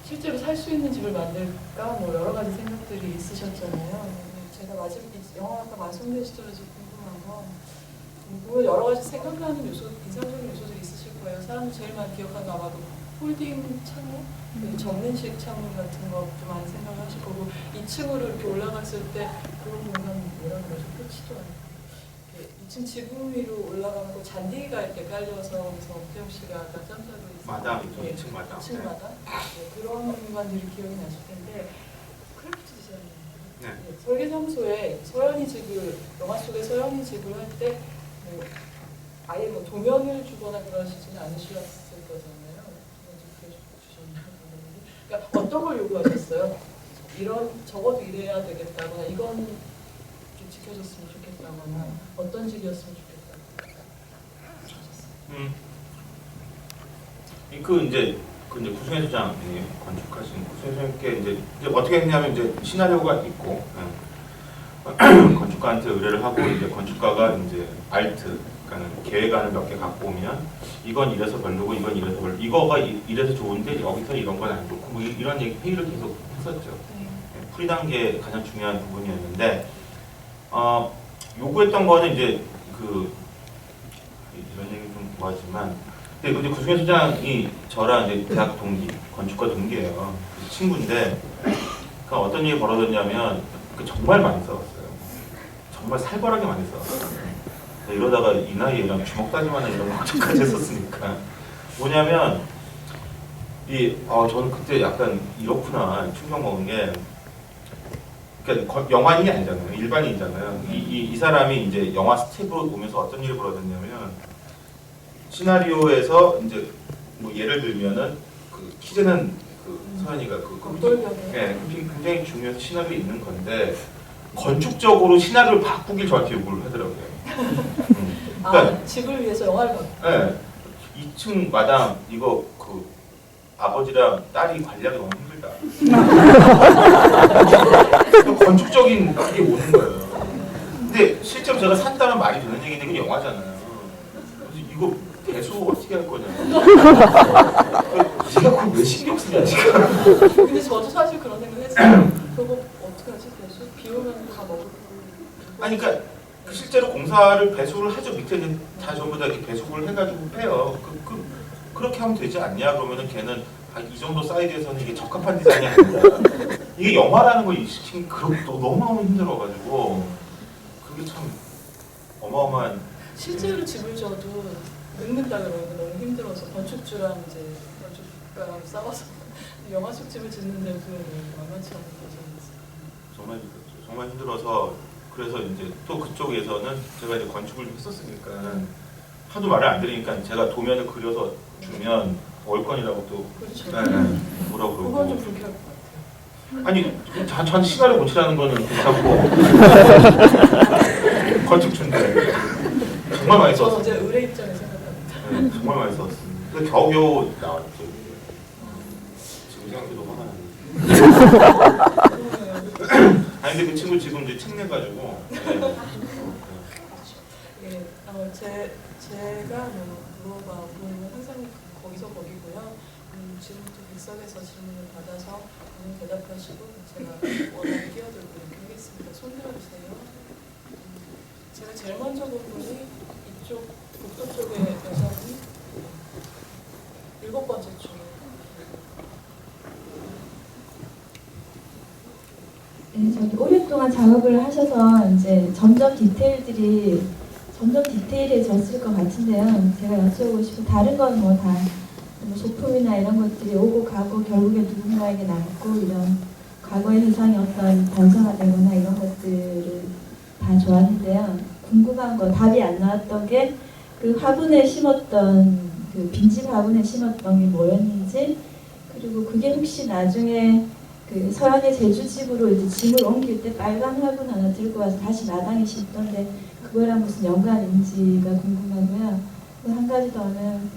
실제로 살 수 있는 집을 만들까 뭐 여러 가지 생각들이 있으셨잖아요. 제가 마지막 영화가 완성된 시점에서 궁금한 건 물론 여러 가지 생각나는 요소, 인상적인 요소들이 있으실 거예요. 사람들 제일 많이 기억하는 거 아마도 홀딩 창문, 정면식 창문 같은 것도 많이 생각하실 거고 2층으로 이렇게 올라갔을 때 그런 공간 뭐라 그러죠? 끝이도 아니고 2층 지붕 위로 올라가는 거 잔디가 이렇게 깔려서 그래서 엄태웅 씨가 아까 짬짜로
마당이죠. 2층 마당.
2층 마당? 그런 공간들이 기억이 나실 텐데 크래프트 디자인이에요.
네.
설계사무소에 서연이 집을 영화 속에 서연이 집을 할 때 뭐 아예 뭐 도면을 주거나 그러시지는 않으셨을 거잖아요. 그러니까 어떤 걸 요구하셨어요? 이런 적어도 이래야 되겠다거나 이건 좀 지켜줬으면 좋겠다거나 어떤 집이었으면 좋겠다거나
그 이제 구승혜 소장이 건축하신 구승혜 소장님께 이제 어떻게 했냐면 이제 시나리오가 있고 건축가한테 의뢰를 하고 이제 건축가가 이제 알트 그러니까 계획안을 몇 개 갖고 오면 이건 이래서 별로고 이건 이래서 별로 이거가 이래서 좋은데 여기서 이런 건 안 좋고 뭐 이런 얘기 회의를 계속 했었죠. 풀이 단계 가장 중요한 부분이었는데 요구했던 거는 이제 그 이런 얘기 좀 뭐하지만 근데 구승혜 소장이 저랑 이제 대학 동기 건축가 동기예요. 친구인데 그 어떤 일이 벌어졌냐면 정말 많이 싸웠어요. 정말 살벌하게 많이 싸웠어요. 이러다가 이 나이에 얘랑 주먹 다짐하는 이런 걱정까지 했었으니까 뭐냐면 저는 그때 약간 이렇구나 충격 먹은 게 그러니까 영화인이 아니잖아요. 일반인이잖아요. 이 사람이 이제 영화 스텝으로 오면서 어떤 일이 벌어졌냐면 시나리오에서 이제 뭐 예를 들면은 그 키즈는 서연이가 굉장히 중요해서 시나리오에 있는 건데 건축적으로 시나리오를 바꾸길 저한테 요구를 하더라고요. 그러니까
집을 위해서 영화를 봐.
네, 2층 마당 이거 그 아버지랑 딸이 관리하기 너무 힘들다. 건축적인 그게 오는 거예요. 근데 실제로 제가 산다는 말이 되는 얘기인데 이건 영화잖아요. 그래서 이거 배수 어떻게 할 거냐. 제가 그걸 왜 신경 쓰냐 지금.
근데 저도 사실 그런 생각 했어요. 그거 어떻게 하지 배수? 비 오면 다 먹을 거고.
아니 그러니까 실제로 공사를 배수를 하죠. 밑에는 다 전부 다 이렇게 배수를 해가지고 해요. 그렇게 하면 되지 않냐? 그러면은 걔는 이 정도 사이즈에서는 이게 적합한 디자인이 아니다. 이게 영화라는 걸 인식시킨 그것도 너무너무 힘들어가지고 그게 참 어마어마한.
실제로 집을 져도 늙는다 그러면 너무 힘들어서 건축주랑 이제 건축가랑 싸워서 영화 속 집을 짓는데 그게 만만치 않은 과정이었어요.
정말 힘들어서 그래서 이제 또 그쪽에서는 제가 이제 건축을 좀 했었으니까 하도 말을 안 들으니까 제가 도면을 그려서 주면 월권이라고 또
그렇죠.
뭐라고 그러고.
그건 좀 불쾌할 것 같아요.
아니 전 시나리오 고치라는 거는 괜찮고 건축주인데 정말 많이
저는
썼어요.
어제 의뢰 입장에 생각합니다.
네, 정말 많이 썼습니다. 근데 겨우겨우 나왔죠. 지금 생각해도 화가 나는데. 아니 근데 그 친구 지금 이제 책 내가지고.
제가 물어봐보는 항상 거기서 거기고요. 지금부터 객석에서 질문을 받아서 대답하시고 제가 원하는 끼어들고 이렇게 하겠습니다. 손 들어주세요. 제가 제일 먼저 본 분이 이쪽 북도 쪽에 여성이 7번째 줄.
네, 저기 오랫동안 작업을 하셔서 이제 점점 디테일해졌을 것 같은데요. 제가 여쭤보고 싶은 다른 건 뭐 다 소품이나 이런 것들이 오고 가고 결국에 누군가에게 남고 이런 과거의 세상이 어떤 단서화되거나 이런 것들을 다 좋았는데요. 궁금한 거 답이 안 나왔던 게 그 화분에 심었던 그 빈집 화분에 심었던 게 뭐였는지 그리고 그게 혹시 나중에 그 서연의 제주집으로 이제 짐을 옮길 때 빨간 화분 하나 들고 와서 다시 마당에 심던데 그거랑 무슨 연관인지가 궁금하고요. 한 가지 더는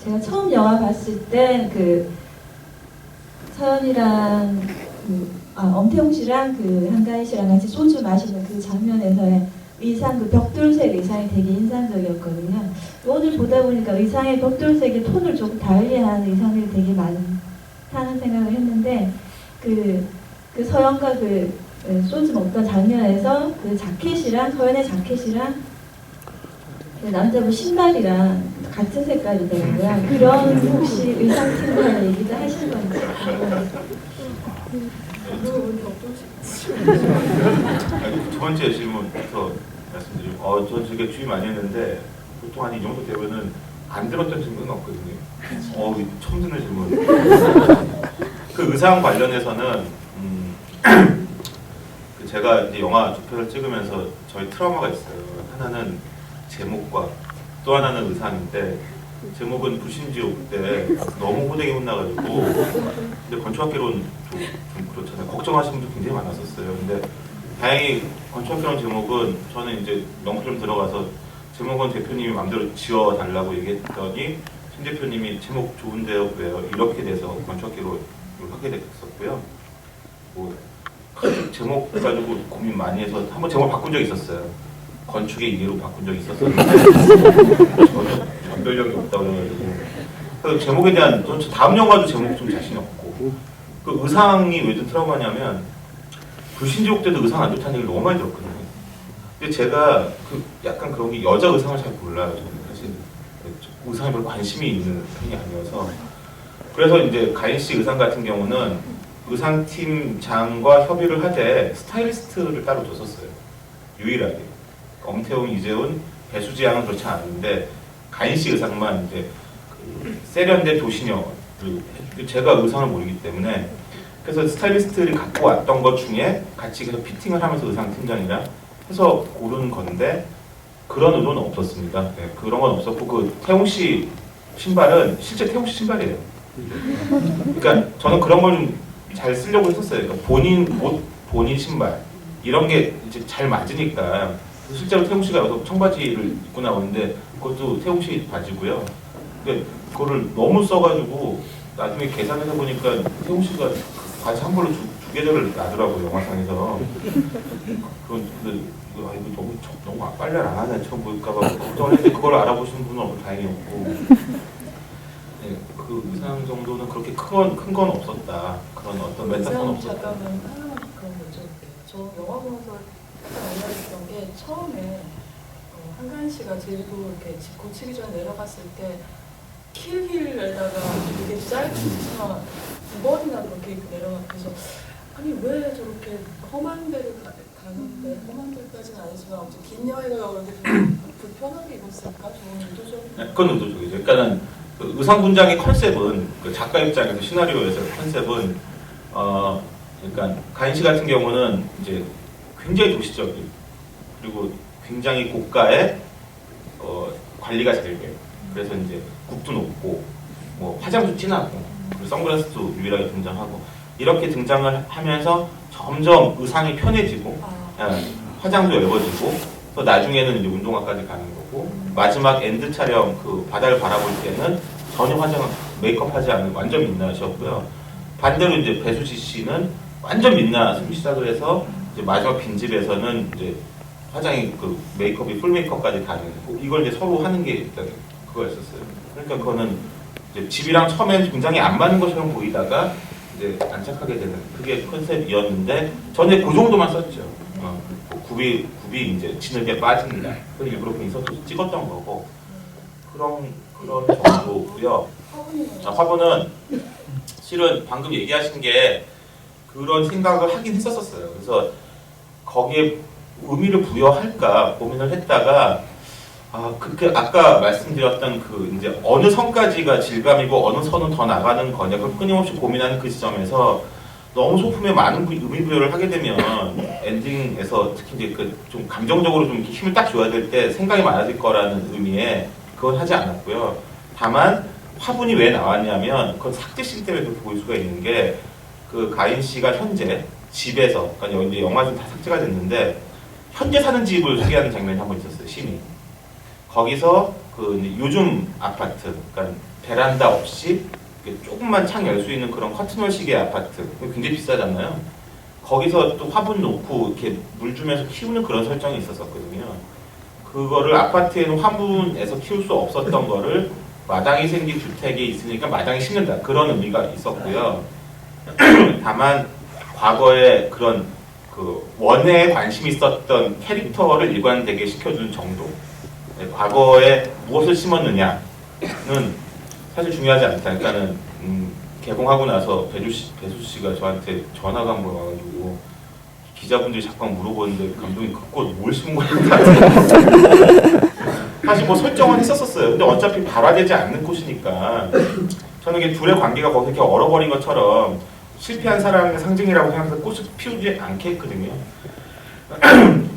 제가 처음 영화 봤을 때 서연이랑 엄태웅 씨랑 한가인 씨랑 같이 소주 마시는 그 장면에서의 의상, 벽돌색 의상이 되게 인상적이었거든요. 오늘 보다 보니까 의상의 벽돌색의 톤을 조금 달리하는 의상들이 되게 많다는 생각을 했는데 서연과 소주 먹던 장면에서 자켓이랑 서연의 자켓이랑 남자분 신발이랑 같은 색깔이더라고요. 그런 혹시 의상팀과의 얘기도 하신 건지.
두 번째 질문부터 말씀드리고, 전 되게 주의 많이 했는데 보통 한 이 정도 되면은 안 들었던 질문은 없거든요. 처음 듣는 질문. 그 의상 관련해서는 제가 이제 영화 조표를 찍으면서 저희 트라우마가 있어요. 하나는 제목과 또 하나는 의상인데, 제목은 불신지옥 때 너무 호되게 혼나가지고, 근데 건축학개론 좀 그렇잖아요. 걱정하시는 분도 굉장히 많았었어요. 근데 다행히 건축학개론 제목은 저는 이제 명필름 들어가서 제목은 대표님이 마음대로 지어달라고 얘기했더니 신 대표님이 제목 좋은데요 왜요? 이렇게 돼서 건축학개론을 하게 됐었고요. 제목 가지고 고민 많이 해서 한번 제목 바꾼 적이 있었어요. 건축의 이해로 바꾼 적이 있었는데 전혀 변별력이 없다고 해가지고, 그래서 제목에 대한 다음 영화도 제목 좀 자신이 없고, 그 의상이 왜 좀 트라우마냐면 불신지옥 때도 의상 안 좋다는 얘기를 너무 많이 들었거든요. 근데 제가 약간 그런 게 여자 의상을 잘 몰라요. 저는 사실 의상에 별로 관심이 있는 편이 아니어서. 그래서 이제 가인 씨 의상 같은 경우는 의상팀장과 협의를 하되 스타일리스트를 따로 뒀었어요. 유일하게. 엄태웅, 이재훈, 배수지 양은 그렇지 않은데 가인 씨 의상만 이제 세련된 도시녀, 제가 의상을 모르기 때문에, 그래서 스타일리스트를 갖고 왔던 것 중에 같이 계속 피팅을 하면서 의상팀장이랑 해서 고른 건데 그런 의도는 없었습니다. 네, 그런 건 없었고, 태웅 씨 신발은 실제 태웅 씨 신발이에요. 그러니까 저는 그런 걸 좀 잘 쓰려고 했었어요. 그러니까 본인 옷, 본인 신발 이런 게 이제 잘 맞으니까. 실제로 태웅 씨가 여기서 청바지를 입고 나오는데 그것도 태웅 씨 바지고요. 근데 그거를 너무 써가지고 나중에 계산해서 보니까 태웅 씨가 바지 한 벌로 두 계절을 나더라고요, 영화상에서. 이거 너무 빨리 안 하네, 처음 보일까봐 걱정을 했는데 그걸 알아보시는 분은 다행이었고. 네, 그 의상 정도는 그렇게 큰 건 없었다. 그런 어떤 메타폰 없었다.
잠깐만 하나만 그런 거 여쭤볼게요. 저 영화 보면서 약간 알려졌던 게, 처음에 한가인 씨가 제주도 이렇게 집 고치기 전에 내려갔을 때 킬힐에다가 이렇게 짧은 치마 2번이나 그렇게 입고 내려가서, 아니 왜 저렇게 험한 데를 가는데, 험한 데까지는 아니지만 아무튼 긴 여행을 가는데 불편하게 입었을까? 저는 의도적인.
네, 그건 의도적이죠. 그러니까는 그 의상 분장의 컨셉은, 그 작가 입장에서 시나리오에서 컨셉은 그러니까 가인 씨 같은 경우는 이제 굉장히 도시적인, 그리고 굉장히 고가의 관리가 잘 돼요. 그래서 이제 국도 높고 화장도 진하고 그리고 선글라스도 유일하게 등장하고, 이렇게 등장을 하면서 점점 의상이 편해지고 화장도 얇아지고, 또 나중에는 이제 운동화까지 가는 거고, 마지막 엔드 촬영 그 바다를 바라볼 때는 전혀 메이크업하지 않은 완전 민낯이었고요. 반대로 이제 배수지 씨는 완전 민낯으로 시작을 해서 이제 마지막 빈집에서는 이제 화장이 메이크업이 풀 메이크업까지 가는 거, 이걸 이제 서로 하는 게 일단 그거였었어요. 그러니까 그거는 이제 집이랑 처음엔 굉장히 안 맞는 것처럼 보이다가 이제 안착하게 되는, 그게 컨셉이었는데 저는 그 정도만 썼죠. 굽이 이제 지느게 빠진다. 그 일부러 그래서 찍었던 거고, 그런 정도고요. 화보는 실은 방금 얘기하신 게 그런 생각을 하긴 했었어요. 그래서 거기에 의미를 부여할까 고민을 했다가, 아까 말씀드렸던 이제 어느 선까지가 질감이고 어느 선은 더 나가는 거냐, 그걸 끊임없이 고민하는 그 지점에서 너무 소품에 많은 의미 부여를 하게 되면 엔딩에서 특히 이제 좀 감정적으로 좀 힘을 딱 줘야 될 때 생각이 많아질 거라는 의미에 그건 하지 않았고요. 다만 화분이 왜 나왔냐면, 그건 삭제씬 때문에 그렇게 보일 수가 있는 게, 그 가인 씨가 현재 집에서, 그러니까 이제 영화 좀 다 삭제가 됐는데 현재 사는 집을 소개하는 장면이 한 번 있었어요. 심이. 거기서 그 이제 요즘 아파트, 그러니까 베란다 없이 조금만 창 열 수 있는 그런 커튼홀식의 아파트, 굉장히 비싸잖아요. 거기서 또 화분 놓고 이렇게 물 주면서 키우는 그런 설정이 있었거든요. 그거를 아파트에는 화분에서 키울 수 없었던 거를 마당이 생긴 주택에 있으니까 마당에 심는다, 그런 의미가 있었고요. 다만 과거에 그런 그 원해에 관심이 있었던 캐릭터를 일관되게 시켜주는 정도. 과거에 무엇을 심었느냐는 사실 중요하지 않다. 그러니까는 개봉하고 나서 배수 씨가 저한테 전화가 한 번 와가지고 기자분들이 자꾸 물어보는데 감독님 그 꽃 뭘 심은 거야? 사실 뭐 설정은 했었어요. 근데 어차피 발화되지 않는 꽃이니까 저는 이게 둘의 관계가 거기서 이렇게 얼어버린 것처럼 실패한 사람의 상징이라고 생각해서 꽃을 피우지 않게 했거든요.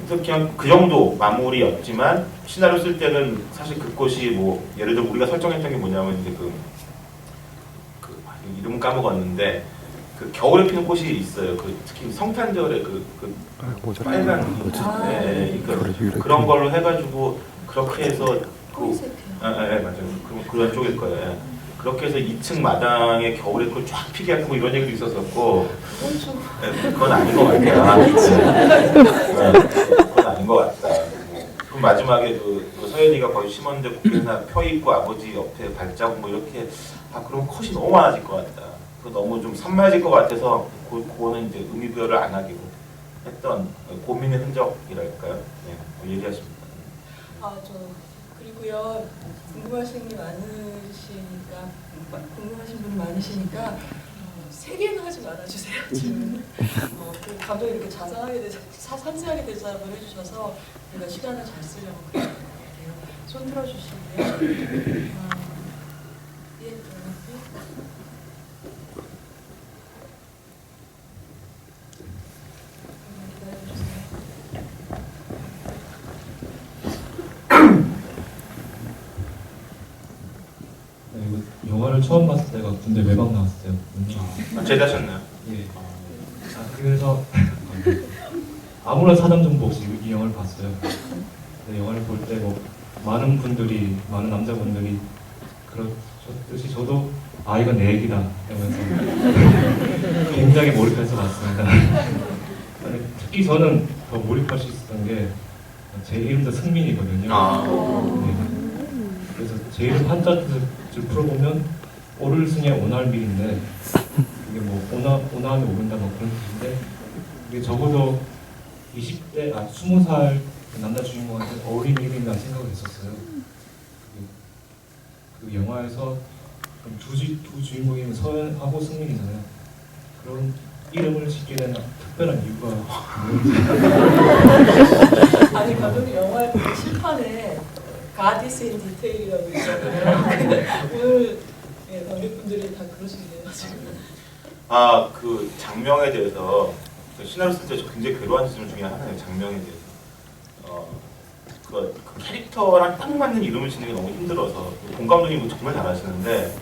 그래서 그냥 그 정도 마무리였지만 시나리오 쓸 때는 사실 그 꽃이 뭐 예를 들어 우리가 설정했던 게 뭐냐면 이제 그 이름은 까먹었는데 그 겨울에 피는 꽃이 있어요. 그 특히 성탄절에 그 빨간 그런 걸로 해가지고 그렇게 해서 맞아요. 그런 쪽일 거예요. 그렇게 해서 2층 마당에 겨울에 그걸 쫙 피게 하고 뭐 이런 얘기도 있었었고 그건 아닌 것 같아요. 그건 아닌 것 같다. 그럼 마지막에 그 서연이가 거의 심었는데 거기나 펴 있고 아버지 옆에 발자국 뭐 이렇게 그럼 컷이 너무 많아질 것 같다. 그거 너무 좀 산만해질 것 같아서 그거는 이제 의미 부여를 안 하기로 했던 고민의 흔적이랄까요. 네, 얘기하십니다.
그리고요, 궁금하신 분이 많으시니까 세 개는 하지 말아주세요. 지금 그 감독이 이렇게 상세하게 대답을 해주셔서 제가 시간을 잘 쓰려고 그런 것 같아요. 손 들어주시고요. 예,
영화를 처음 봤을 때가 군대 외박 나왔을 때였거든요.
제대하셨나요?
예. 그래서 아무런 사전 정보 없이 이 영화를 봤어요. 근데 영화를 볼 때 뭐 많은 남자분들이 그렇듯이 저도 이건 내 얘기다 이러면서 굉장히 몰입해서 봤습니다. 특히 저는 더 몰입할 수 있었던 게 제 이름도 승민이거든요. 네. 그래서 제 이름 한자뜻을 풀어보면 오를승의 오날밀인데 이게 뭐 오나함이 오른다 뭐 그런 뜻인데 이게 적어도 20대 20살 남자 주인공한테 어울리는 이름이라는 생각을 했었어요. 그 영화에서 두 주인공이 서연하고 승민이잖아요. 그런 이름을 짓게 된 특별한 이유가
아니 감독님 영화에 보면 칠판에 가디스 인 디테일이라고 있잖아요. 오늘 관객분들이 다 그러시네요 지금.
그 장명에 대해서 시나리오 쓸 때 굉장히 괴로운 지점 중에 하나예요. 장명에 대해서. 그 캐릭터랑 딱 맞는 이름을 짓는 게 너무 힘들어서 본 감독님 정말 잘하시는데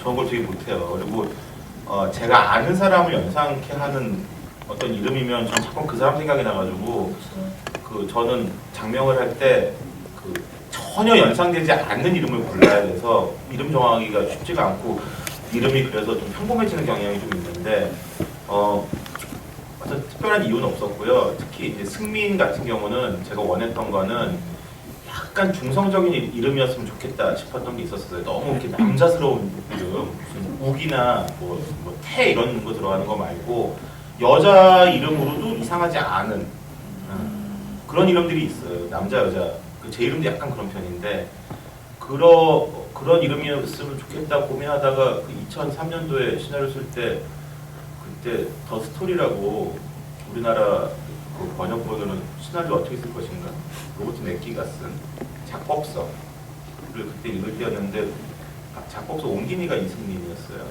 저는 그걸 되게 못해요. 그리고 제가 아는 사람을 연상케 하는 어떤 이름이면 전 자꾸 그 사람 생각이 나가지고 저는 장명을 할 때 전혀 연상되지 않는 이름을 골라야 돼서 이름 정하기가 쉽지가 않고 이름이 그래서 좀 평범해지는 경향이 좀 있는데 어떤 특별한 이유는 없었고요. 특히 이제 승민 같은 경우는 제가 원했던 거는 약간 중성적인 이름이었으면 좋겠다 싶었던 게 있었어요. 너무 이렇게 남자스러운 이름, 무슨 욱이나 태 이런 거 들어가는 거 말고 여자 이름으로도 이상하지 않은 그런 이름들이 있어요. 남자, 여자. 제 이름도 약간 그런 편인데 그런 이름이었으면 좋겠다 고민하다가 2003년도에 시나리오 쓸 때 그때 더 스토리라고 우리나라 그 번역본으로는 시나리오 어떻게 쓸 것인가 로버트 맥기가 쓴 작법서를 그때 읽을 때였는데 작법서 옹기니가 이승민이었어요.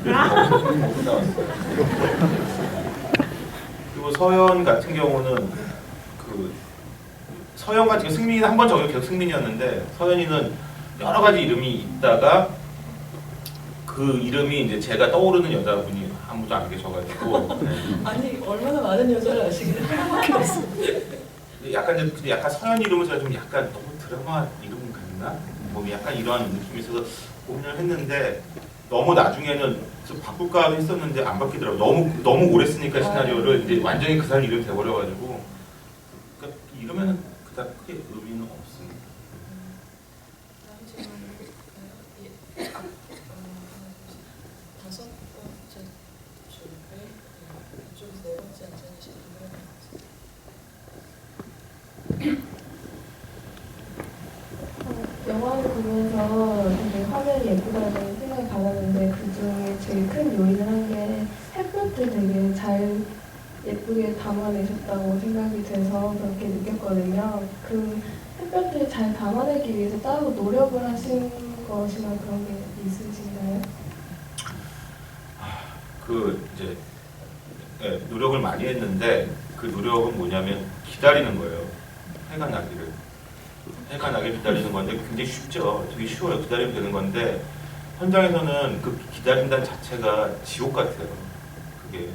그래서 거기서 나왔어요. 그리고 서연 같은 경우는 서연 같은 경우 승민이는 한 번 적용 계속 승민이었는데 서연이는 여러 가지 이름이 있다가 그 이름이 이제 제가 떠오르는 여자분이 아무도 안 계셔가지고
아니 얼마나 많은 여자를 아시길래 하나밖에 없어요.
약간 근데 약간 서연 이름은 제가 좀 약간 너무 드라마 이름 같나? 뭐 약간 이런 느낌이 있어서 고민을 했는데 너무 나중에는 좀 바꿀까 하고 했었는데 안 바뀌더라고. 너무 오래 쓰니까 시나리오를 이제 완전히 그 사람 이름 돼버려가지고 그러니까 이러면은 그닥 크게 의미는 없습니다.
다음 질문 볼까요? 예. 하나, 둘, 셋. 다섯 번째 줄에 이쪽에서 네 번째 앉아 계신 분을
영화를 보면서 되게 화면이 예쁘다는 생각이 받았는데 그 중에 제일 큰 요인을 한 게 햇볕을 되게 잘 예쁘게 담아내셨다고 생각이 돼서 그렇게 느꼈거든요. 그 햇볕을 잘 담아내기 위해서 따로 노력을 하신 것이나 그런 게 있으신가요?
그 이제 노력을 많이 했는데 그 노력은 뭐냐면 기다리는 거예요. 해가 나기를. 해가 나길 기다리는 건데 굉장히 쉽죠. 되게 쉬워요. 기다리면 되는 건데 현장에서는 그 기다린다는 자체가 지옥 같아요. 그게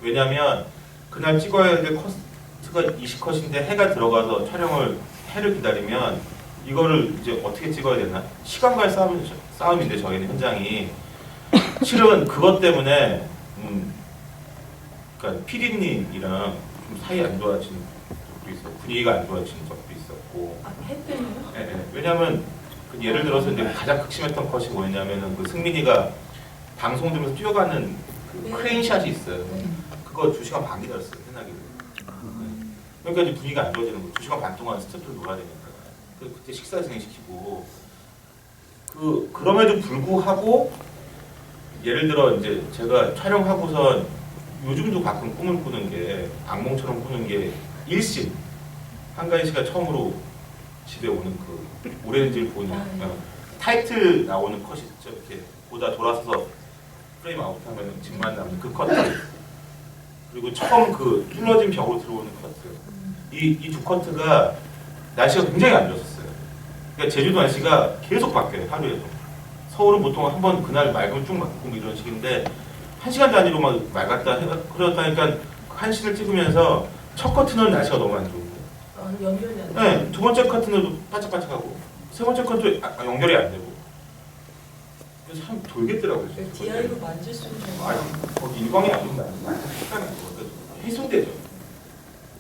왜냐하면 그날 찍어야 될 커스트가 20컷인데 해가 들어가서 해를 기다리면 이거를 이제 어떻게 찍어야 되나? 시간과의 싸움인데 저희는 현장이 실은 그것 때문에 그러니까 PD님이랑 좀 사이 안 좋아진 적도 있었고 분위기가 안 좋아진 적도 있었고.
해 때문에요?
네. 왜냐하면 그 예를 들어서 이제 가장 극심했던 컷이 뭐냐면은 그 승민이가 방송 들으면서 뛰어가는 그 크레인샷이 있어요. 그거 2시간 반 기다렸어요. 해나기를. 그러니까 이제 분위기가 안 좋아지는 거예요. 2시간 반 동안 스태프들 놀아야 되니까. 그때 식사 진행시키고 그럼에도 불구하고 예를 들어 이제 제가 촬영하고선 요즘도 가끔 꿈을 꾸는 게 악몽처럼 꾸는 게 일신 한가인 씨가 처음으로 집에 오는 그 오렌지를 보니 타이틀 나오는 컷이 있죠. 이렇게 보다 돌아서서 프레임 아웃하면 집만 남는 그 컷. 그리고 처음 그 뚫어진 벽으로 들어오는 커트. 이 두 커트가 날씨가 굉장히 안 좋았어요. 그러니까 제주도 날씨가 계속 바뀌어요. 하루에도. 서울은 보통 한 번 그날 맑으면 쭉 맑고 이런 식인데 1시간 단위로 막 맑았다 그러다니까 한 시를 찍으면서 첫 커트는 날씨가 너무 안 좋은데
연결이 안 돼요?
네, 두 번째 커트는 바짝바짝하고 세 번째 커트 연결이 안 되고 그래서 참 돌겠더라고요.
DI로 만질 수 있는
아니 거기 일광이 안 된다. 시간이 안 돼. 희순되죠.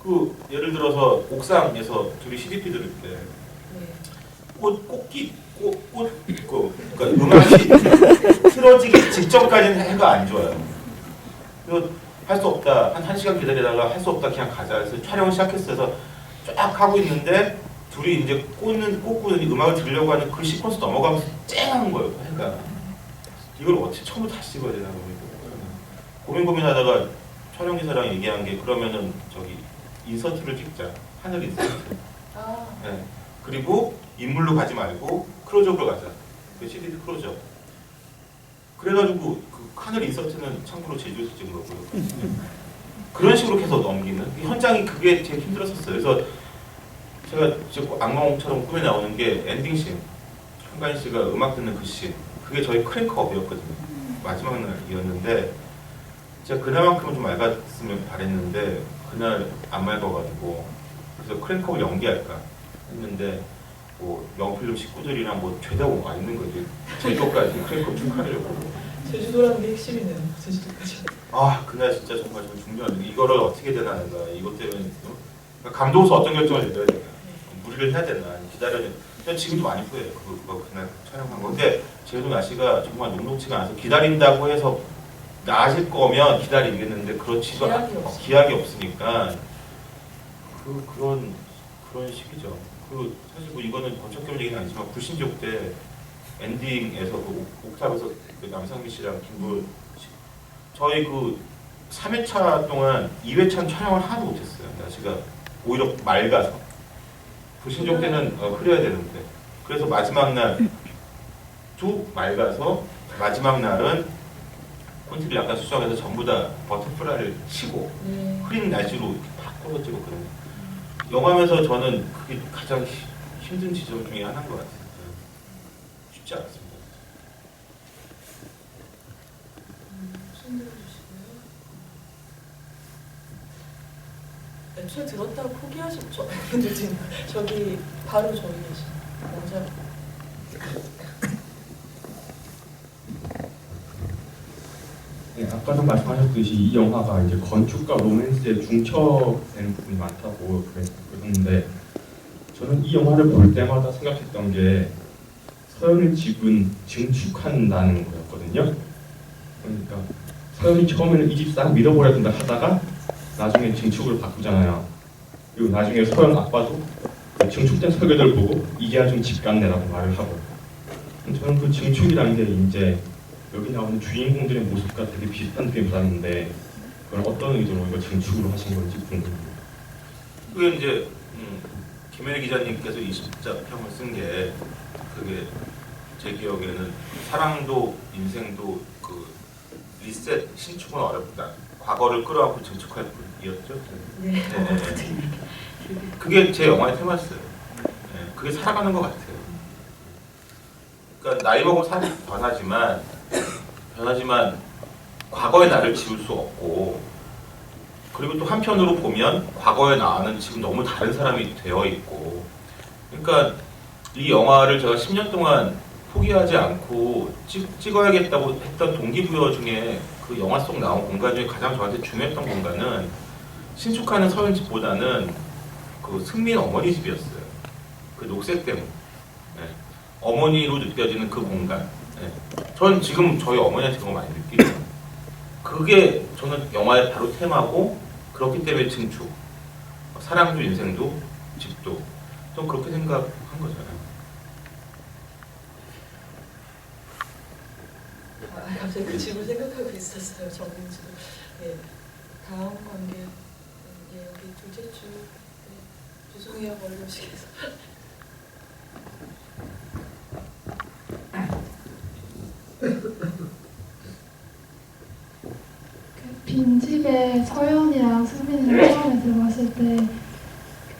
그 예를 들어서 옥상에서 둘이 CDP 들을 때 그러니까 음악이 틀어지기 직전까지는 해가 안 좋아요. 그래서 할 수 없다. 한 1시간 기다리다가 할 수 없다. 그냥 가자. 그래서 촬영을 시작했어서 쫙 하고 있는데 둘이 이제 꽂고 음악을 들으려고 하는 그 시퀀스 넘어가면서 쨍하는 거예요. 해가. 이걸 어떻게 처음부터 다시 찍어야 되나 고민하다가 촬영기사랑 얘기한 게 그러면은 저기 인서트를 찍자. 하늘 인서트. 네. 그리고 인물로 가지 말고 크로즈업으로 가자. 그 CDD 크로즈업. 그래가지고 그 하늘 인서트는 참고로 제주에서 찍은 거고요. 그런 식으로 계속 넘기는 현장이 그게 제일 힘들었었어요. 그래서 제가 지금 악몽처럼 꿈에 나오는 게 엔딩 씬. 한가인 씨가 음악 듣는 그 씬. 그게 저희 크랭크업이었거든요. 마지막 날이었는데 제가 그날만큼은 좀 맑았으면 바랬는데 그날 안 맑아가지고 그래서 크랭크업을 연기할까 했는데 뭐 영필름 식구들이랑 뭐 죄다 와 있는 거지. 제주도까지 크랭크업 쭉 하려고.
제주도라는 게 핵심이네요. 제주도까지.
아 그날 진짜 정말 좀 중요한 이거를 어떻게 되나 하는가 이것 때문에 그러니까 감독으로서 어떤 결정을 내려야 되나 무리를 해야 되나 기다려야 되나 지금도 많이 후회해요. 그거 그날 촬영한 건데 제주도 날씨가 정말 녹록지가 않아서 기다린다고 해서 나아질 거면 기다리겠는데 그렇지도 기약이 없으니까 그런 식이죠. 사실 뭐 이거는 건축경 얘기는 아니지만 불신지옥 때 엔딩에서 그 옥탑에서 그 남상미 씨랑 김부 저희 그 3회차 동안 2회차는 촬영을 하나도 못했어요. 날씨가 오히려 맑아서 불신지옥 때는 흐려야 되는데 그래서 마지막 날 쭉 맑아서 마지막 날은 콘티를 약간 수정해서 전부 다 버터플라이를 치고 흐린 날씨로 팍 꽂아 찍었거든요. 영화면서 저는 그게 가장 힘든 지점 중에 하나인 것 같아요. 쉽지 않았습니다. 손 들어주시고요.
애초에 들었다가 포기하셨죠. 근데 지금 저기 바로 저기 계신 남자.
네, 아까도 말씀하셨듯이 이 영화가 이제 건축과 로맨스의 중첩되는 부분이 많다고 그랬는데 저는 이 영화를 볼 때마다 생각했던 게 서연의 집은 증축한다는 거였거든요. 그러니까 서연이 처음에는 이 집 싹 밀어버려야 된다 하다가 나중에 증축을 바꾸잖아요. 그리고 나중에 서연 아빠도 증축된 설계도를 보고 이게 아주 집 같네라고 말을 하고 저는 그 증축이라는 게 이제 여기 나오는 주인공들의 모습과 되게 비슷한 느낌이 받았는데 그걸 어떤 의도로 이걸 증축으로 하신 건지 궁금합니다.
그게 이제 김현희 기자님께서 20자 평을 쓴 게 그게 제 기억에는 사랑도 인생도 그 리셋 신축은 어렵다. 과거를 끌어안고 증축할 뿐이었죠.
네.
네. 그게 제 영화의 테마였어요. 네. 그게 살아가는 것 같아요. 그러니까 나이 먹으면 사람이 변하지만 과거의 나를 지울 수 없고 그리고 또 한편으로 보면 과거의 나는 지금 너무 다른 사람이 되어 있고 그러니까 이 영화를 제가 10년 동안 포기하지 않고 찍어야겠다고 했던 동기부여 중에 그 영화 속 나온 공간 중에 가장 저한테 중요했던 공간은 신축하는 서연 집보다는 그 승민 어머니 집이었어요. 그 녹색 때문에 네. 어머니로 느껴지는 그 공간. 네. 전 지금 저희 어머니한테 그거 많이 느끼죠. 그게 저는 영화의 바로 테마고 그렇기 때문에 증축, 사랑도 인생도 집도 좀 그렇게 생각한 거잖아요.
갑자기 그 집을 생각하고 있었어요. 저는 지금 예, 다음 관계 예, 여기 둘째 주 예, 죄송해요 머리 오시겠어.
빈집에 서연이랑 승민이랑 처음에 들어갔을 때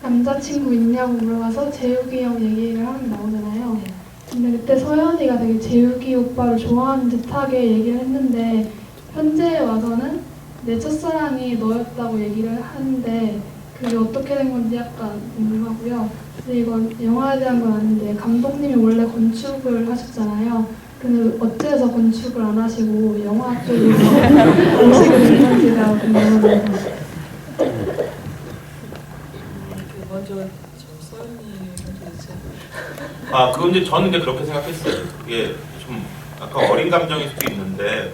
남자친구 있냐고 물어봐서 재욱이 형 얘기를 하는 게 나오잖아요. 근데 그때 서연이가 되게 재욱이 오빠를 좋아하는 듯하게 얘기를 했는데 현재에 와서는 내 첫사랑이 너였다고 얘기를 하는데 그게 어떻게 된 건지 약간 궁금하고요. 근데 이건 영화에 대한 건 아닌데 감독님이 원래 건축을 하셨잖아요. 근데 어째서 건축을 안 하시고 영화 쪽으로 오시게 됐는지가 궁금합니다.
먼저 저 서연이 먼저 이제
그건 이제 저는 이제 그렇게 생각했어요. 그게 좀 아까 어린 감정일 수도 있는데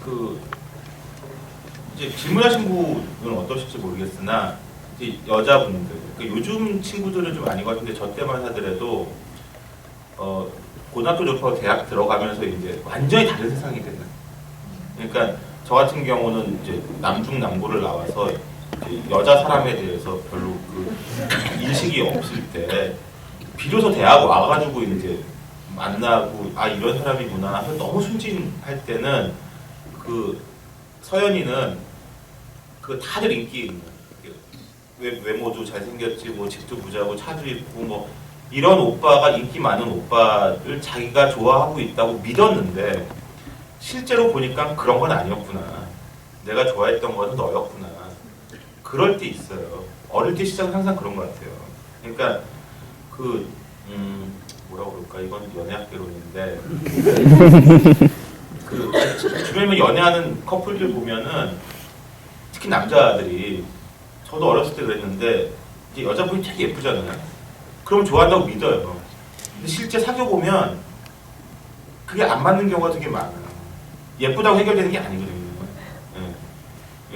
그 이제 질문하신 분은 어떠실지 모르겠으나 이제 여자분들, 그러니까 요즘 친구들은 좀 아닌 것 같은데 저 때만 하더라도 고등학교 졸업하고 대학 들어가면서 이제 완전히 다른 세상이 되는. 그러니까 저 같은 경우는 이제 남중남고를 나와서 여자 사람에 대해서 별로 그 인식이 없을 때 비로소 대학 와가지고 이제 만나고 이런 사람이구나 하면서 너무 순진할 때는 그 서연이는 그 다들 인기 있는 외모도 잘생겼지 뭐 집도 부자고 차도 있고 뭐 이런 오빠가 인기 많은 오빠를 자기가 좋아하고 있다고 믿었는데 실제로 보니까 그런 건 아니었구나. 내가 좋아했던 것은 너였구나. 그럴 때 있어요. 어릴 때 시작은 항상 그런 것 같아요. 그러니까 그 뭐라고 그럴까 이건 연애학개론인데 그 주변에 연애하는 커플들 보면은 특히 남자들이 저도 어렸을 때 그랬는데 이제 여자분이 되게 예쁘잖아요. 그럼 좋아한다고 믿어요. 근데 실제 사귀어 보면 그게 안 맞는 경우가 되게 많아요. 예쁘다고 해결되는 게 아니거든요. 네.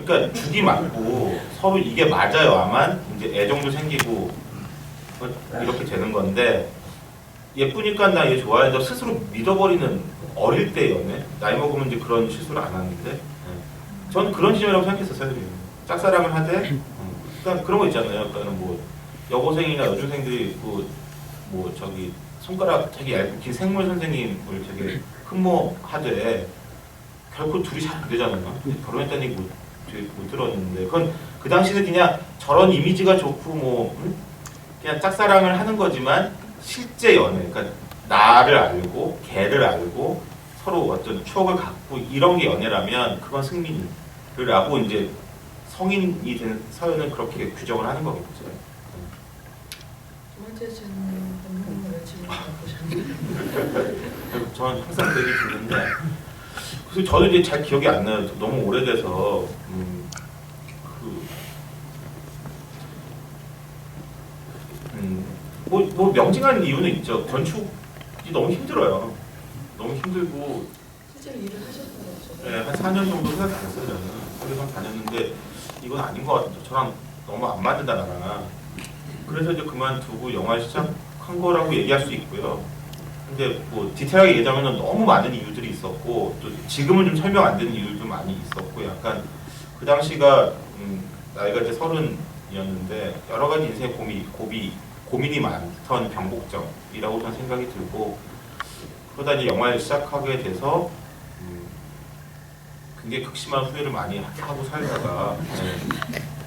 그러니까 죽이 맞고 서로 이게 맞아야만 이제 애정도 생기고 이렇게 되는 건데 예쁘니까 나 얘 좋아한다 스스로 믿어버리는 어릴 때 연애 나이 먹으면 이제 그런 실수를 안 하는데 저는 그런 시점이라고 생각했었어요. 짝사랑을 하되 그러니까 그런 거 있잖아요. 그러니까 뭐 여고생이나 여중생들이 있고 뭐 저기 손가락 되게 얇은 생물 선생님을 되게 흠모하되 결코 둘이 잘 안 되잖아요. 결혼했다는 얘기 못 들었는데 그건 그 당시는 그냥 저런 이미지가 좋고 뭐 그냥 짝사랑을 하는 거지만 실제 연애 그러니까 나를 알고 걔를 알고 서로 어떤 추억을 갖고 이런 게 연애라면 그건 승민이라고 이제 성인이 된 서연은 그렇게 규정을 하는 거겠죠.
두 번째 질문은 왜 질문 바꾸셨나요?
저는 항상 그 얘기 듣는데 그래서 저도 이제 잘 기억이 안 나요. 너무 오래돼서 뭐 명징한 이유는 있죠. 건축이 너무 힘들어요. 너무 힘들고
실제로 일을 하셨던 거죠?
네, 한 4년 정도 회사 다녔어요. 저는 회사 다녔는데 이건 아닌 것 같아요. 저랑 너무 안 맞는다 나랑. 그래서 이제 그만두고 영화를 시작한 거라고 얘기할 수 있고요. 근데 뭐 디테일하게 얘기하면 너무 많은 이유들이 있었고 또 지금은 좀 설명 안 되는 이유들도 많이 있었고 약간 그 당시가 나이가 이제 30이었는데 여러 가지 인생의 고민이 많던 병곡점이라고 저는 생각이 들고 그러다 이제 영화를 시작하게 돼서 굉장히 극심한 후회를 많이 하고 살다가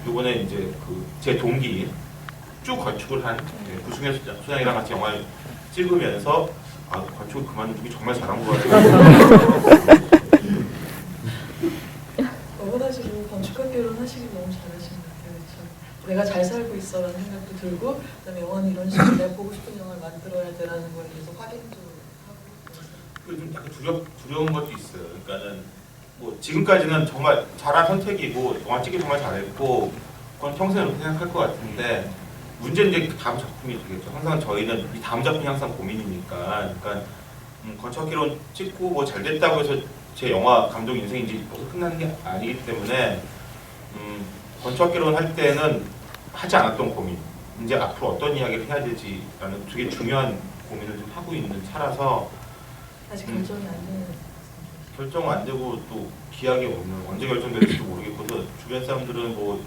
요번에 이제 제 동기 쭉 건축을 한 구승현 소장이랑 같이 영화를 찍으면서 건축을 그만두기 정말 잘한 것 같아요.
어머나시고 건축학개론 하시길 너무 잘하신 것 같아요. 그렇죠? 내가 잘 살고 있어라는 생각도 들고 그다음에 영화는 이런 식으로 내가 보고 싶은 영화를 만들어야 되라는 거에 대해서 확인도 하고
좀 약간 두려운 것도 있어요. 그러니까는 뭐 지금까지는 정말 잘한 선택이고 영화 찍기 정말 잘했고 그건 평생 이렇게 생각할 것 같은데 문제는 이제 그 다음 작품이 되겠죠. 항상 저희는 이 다음 작품이 항상 고민이니까 그러니까 건축학개론 찍고 뭐 잘 됐다고 해서 제 영화 감독 인생이 이제 벌써 끝나는 게 아니기 때문에 건축학개론 할 때는 하지 않았던 고민 이제 앞으로 어떤 이야기를 해야 되지라는 되게 중요한 고민을 좀 하고 있는 차라서
아직 결정이 안 되는
결정 안 되고 또 기약이 없는 언제 결정될지도 모르겠고 주변 사람들은 뭐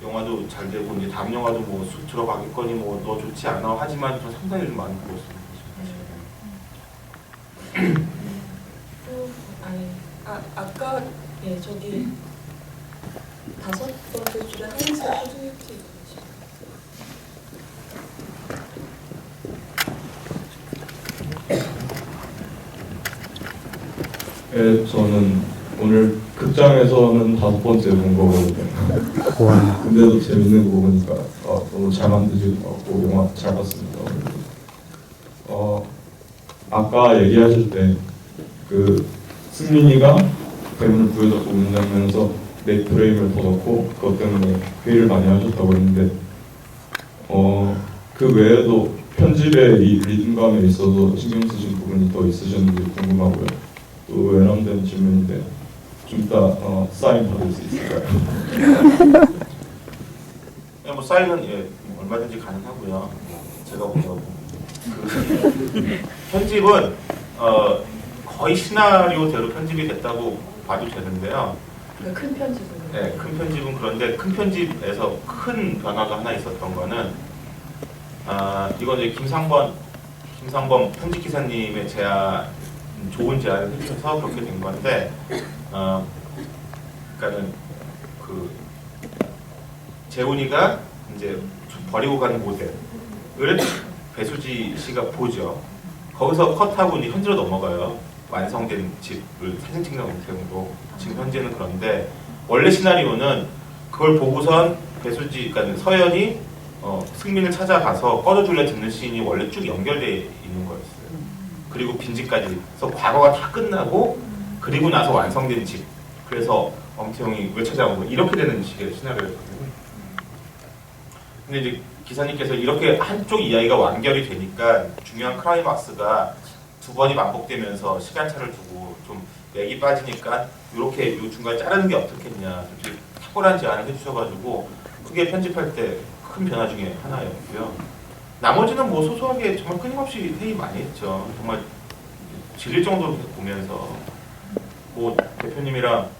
영화도 잘 되고 이제 다음 영화도 뭐 쑥 들어가겠거니 뭐 너 좋지 않아 하지만 저 상당히 좀 많이 그렇습니다.
또 아까 예 저기 5번째 줄에 항상 포즈니티
예, 저는 오늘 극장에서는 5번째 본 거거든요. 근데도 재밌는 거 보니까 너무 잘 만드신 것 같고 영화 잘 봤습니다. 아까 얘기하실 때 그 승민이가 대문을 부여잡고 웃는 장면에서 내 프레임을 더 넣고 그것 때문에 회의를 많이 하셨다고 했는데 그 외에도 편집의 이 리듬감에 있어서 신경 쓰신 부분이 더 있으셨는지 궁금하고요. 또 외람된 질문인데 좀 이따 사인 받을 수 있을까요?
뭐 사인은 뭐 얼마든지 가능하고요. 제가 보려고 편집은 거의 시나리오대로 편집이 됐다고 봐도 되는데요.
그러니까 큰 편집은
네, 큰 편집은 그런데 큰 편집에서 큰 변화가 하나 있었던 거는 이건 이제 김상범 편집 기사님의 좋은 제안을 해주셔서 그렇게 된 건데, 그러니까는 재훈이가 이제 버리고 가는 모델을 배수지 씨가 보죠. 거기서 컷하고 이제 현지로 넘어가요. 완성된 집을 사진 찍는 형태로 지금 현재는 그런데 원래 시나리오는 그걸 보고선 배수지, 그러니까 서연이 승민을 찾아가서 꺼져줄래 듣는 씬이 원래 쭉 연결되어 있는 거였어요. 그리고 빈집까지. 그래서 과거가 다 끝나고 그리고 나서 완성된 집. 그래서 엄태웅이 왜 찾아온 거야? 이렇게 되는 식의 시나리오였거든요. 근데 이제 기사님께서 이렇게 한쪽 이야기가 완결이 되니까 중요한 클라이막스가 2번이 반복되면서 시간차를 두고 좀 맥이 빠지니까 이렇게 요 중간에 자르는 게 어떻겠냐. 이렇게 탁월한 제안을 해주셔가지고 그게 편집할 때 큰 변화 중에 하나였고요. 나머지는 뭐 소소하게 정말 끊임없이 회의 많이 했죠. 정말 질릴 정도로 보면서 뭐 대표님이랑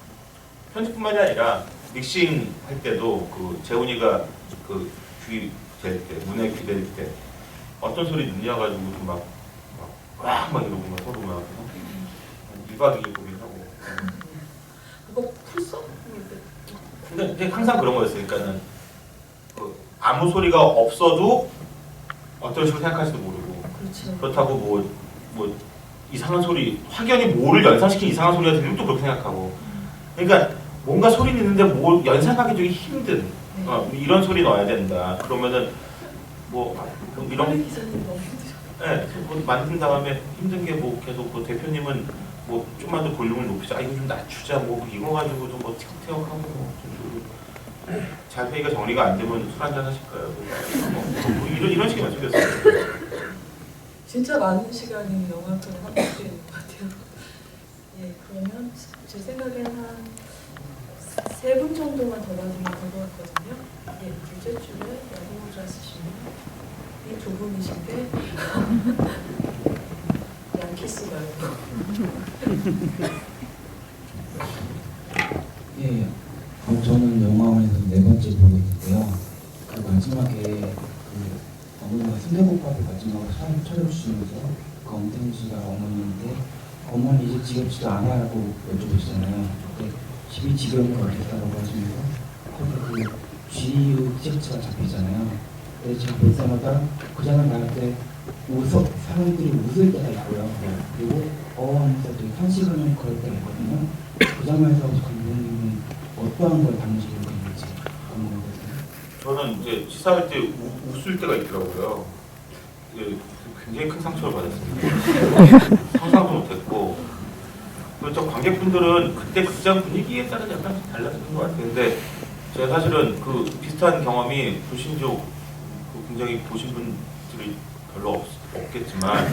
편집뿐만이 아니라 믹싱 할 때도 재훈이가 귀 댈 때, 문에 귀 댈 때 어떤 소리 듣냐가지고 막 이러고 막 서로 막 2박 2일 고민을 하고.
그거 풀써?
근데 항상 그런 거였어요. 그러니까는 아무 소리가 없어도 어떤 식으로 생각할지도 모르고.
그렇죠.
그렇다고 뭐 이상한 소리, 확연히 뭐를 연상시킨 이상한 소리가 들리면 또 그렇게 생각하고. 그러니까 뭔가 소리는 있는데 뭘 연상하기 되게 힘든
네.
이런 소리 넣어야 된다. 그러면은 뭐 이런
빨리 기사님 너무 힘드셨어요.
네, 뭐 만든 다음에 힘든 게 뭐 계속 그 대표님은 뭐 좀만 더 볼륨을 높이자, 이거 좀 낮추자, 뭐 이거 가지고도 뭐 틱틱하고 잘 회의가 정리가 안 되면 술 한잔 하실 거예요. 뭐 이런 식의 말씀이었어요.
진짜 많은 시간이 영화편에 함축되어 있는 것 같아요. 예, 그러면 제 생각에는 한 3분 정도만 더 받으면 될 것 같거든요. 예, 둘째 줄에 야구모자 쓰시면 이 두 분이신데 양키스 말고.
예, 저는 영화관에서 4번째 보고 있는데요. 그 마지막에 그 어머니가 순대국밥을 마지막으로 차려주시면서 그 엄태웅 씨가 어머니인데 어머니 이제 지겹지도 않아라고 여쭤보시잖아요. 그때 12지경을 어땠다고 하시면서 거기 그 GU 티셔츠가 잡히잖아요. 그래서 제가 볼 때마다 그 장면 나갈 때 사람들이 웃을 때가 있고요. 그리고 하면서 되게 한시간을 그럴 때가 있거든요. 그 장면에서 감독님은 어떠한 걸 담으시고 있는지 궁금하거든요.
저는 이제 시사할 때 웃을 때가 있더라고요. 예, 굉장히 큰 상처를 받았습니다. 상상도 못했고, 그리고 관객분들은 그때 극장 분위기에 따라 약간 달라지는 것 같아요. 근데 제가 사실은 그 비슷한 경험이 불신족 굉장히 보신 분들이 별로 없겠지만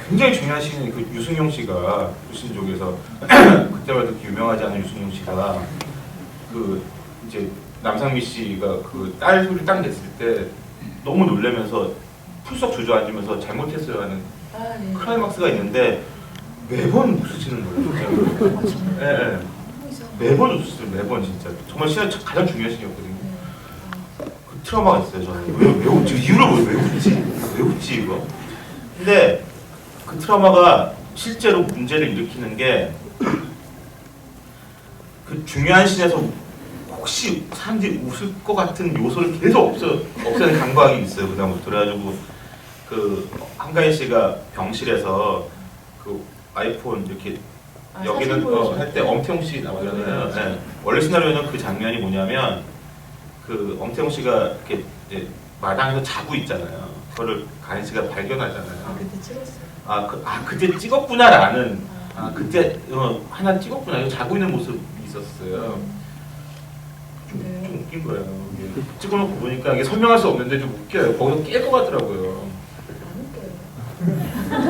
굉장히 중요한 시인이 그 유승용 씨가 불신족에서 그때마다 그렇게 유명하지 않은 유승용 씨가 그 이제 남상미 씨가 그 딸 소리 딱 냈을 때 너무 놀라면서 풀썩 주저앉으면서 잘못했어요 하는
예.
클라이막스가 있는데 매번 웃으시는 거예요. 진짜. 예, 예. 매번 웃으시는 매번 진짜 정말 시간 가장 중요한 시이었거든요. 그 트라우마가 있어요 저는. 왜 웃지? 이유를 왜 웃지? 왜 웃지 이거? 근데 그 트라우마가 실제로 문제를 일으키는 게 그 중요한 씬에서 혹시 사람들이 웃을 것 같은 요소를 계속 없애는 강박이 있어요. 그다음부터 그래가지고 그 한가인 씨가 병실에서 그 아이폰 이렇게 여기는 할 때 엄태웅 씨 나오잖아요. 네. 원래 시나리오는 그 장면이 뭐냐면 그 엄태웅 씨가 이렇게 이제 마당에서 자고 있잖아요. 그거를 가인 씨가 발견하잖아요.
그때 찍었어요.
그때 찍었구나라는 그때 하나 찍었구나. 이거 자고 있는 모습이 있었어요. 좀 웃긴 거예요. 이게 찍어놓고 보니까 이게 설명할 수 없는데 좀 웃겨요. 거기서 깰 것 같더라고요.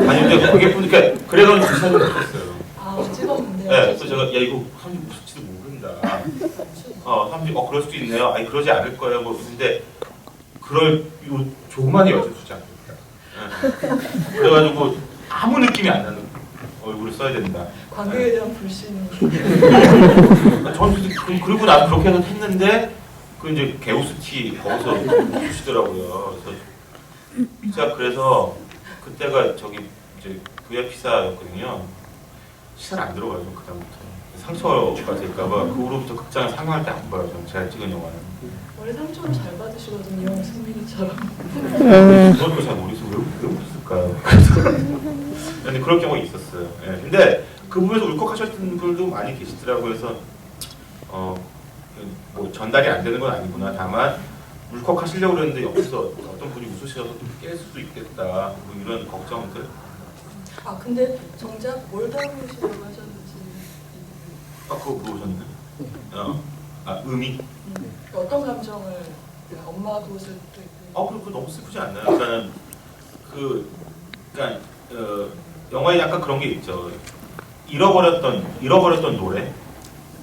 아니 근데 그게 보니까 그래서 그 사진을 찍었어요.
찍었는데.
네, 그래서 제가 야 이거 사람들이 웃을지도 모른다. 사람들이 그럴 수도 있네요. 아니 그러지 않을 거예요. 뭐 근데 그럴 요 조그만한 여자 주지 않을까. 네. 그래가지고 아무 느낌이 안 나는 얼굴을 써야 된다.
관객에 대한 불신이.
저는 그리고 나서 그렇게 해서 했는데 그 이제 개우스티 거기서 주시더라고요. 그래서 진짜 그래서 그때가 저기 이제 VIP사였거든요. 시사를 안 들어가요. 그다음부터 상처가 될까봐 그 후로부터 극장을 상영할 때 안 봐요. 제가 찍은 영화는.
원래 상처를 잘 받으시거든요, 승민이처럼.
그것도 잘 모르겠어요. 왜 그랬을까요? 근데 그런 경우가 있었어요. 예. 근데 그 부분에서 울컥하셨던 분들도 많이 계시더라고요. 그래서 뭐 전달이 안 되는 건 아니구나. 다만 울컥하시려고 그랬는데 옆에서 어떤 분이 웃으셔서 깰 수도 있겠다. 뭐 이런 걱정들.
근데 정작 뭘 담으시려고 하셨는지.
그거 물어보셨나요? 의미?
어떤 감정을 엄마 그것을 또 있고.
그거 너무 슬프지 않나요? 그러니까 영화에 약간 그런 게 있죠. 잃어버렸던 노래,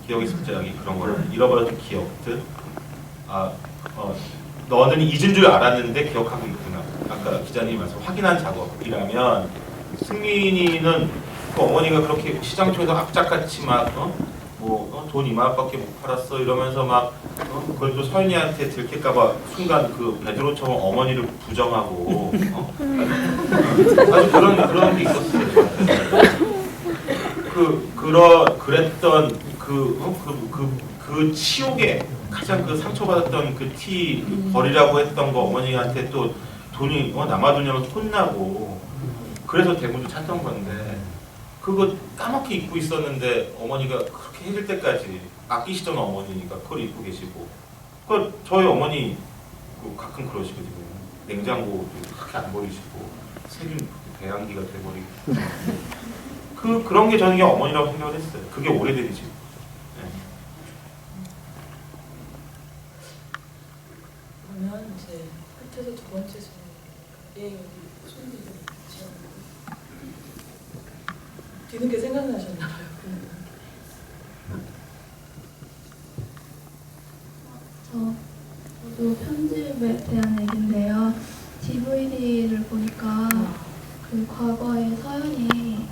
기억의 습작이 그런 거를 잃어버렸던 기억들. 너는 잊은 줄 알았는데 기억하고 있구나. 아까 기자님이 말씀 확인한 작업이라면 승민이는 그 어머니가 그렇게 시장 쪽에서 악착같이 막 돈 이만밖에 못 팔았어 이러면서 막 그걸 또 서인이한테 들킬까봐 순간 그 베드로처럼 어머니를 부정하고 아주 그런 게 있었어요. 그랬던 그 치욕에 가장 그 상처받았던 그 티 버리라고 했던 거 어머니한테 또 돈이 남아도냐면서 혼나고 그래서 대문도 찾던 건데 그거 까맣게 잊고 있었는데 어머니가 그렇게 그렇게 해줄 때까지 아끼시던 어머니니까 그걸 입고 계시고, 그걸 저희 어머니 가끔 그러시거든요. 냉장고도 그렇게 안 버리시고 세균 배양기가 돼버리고 그런 게 저는 어머니라고 생각을 했어요. 그게 오래되지. 네.
그러면 이제 끝에서 두 번째 질문. 예, 여기 손님들 뒤늦게 생각나셨나 봐요.
저도 편집에 대한 얘기인데요. DVD를 보니까 그 과거의 서연이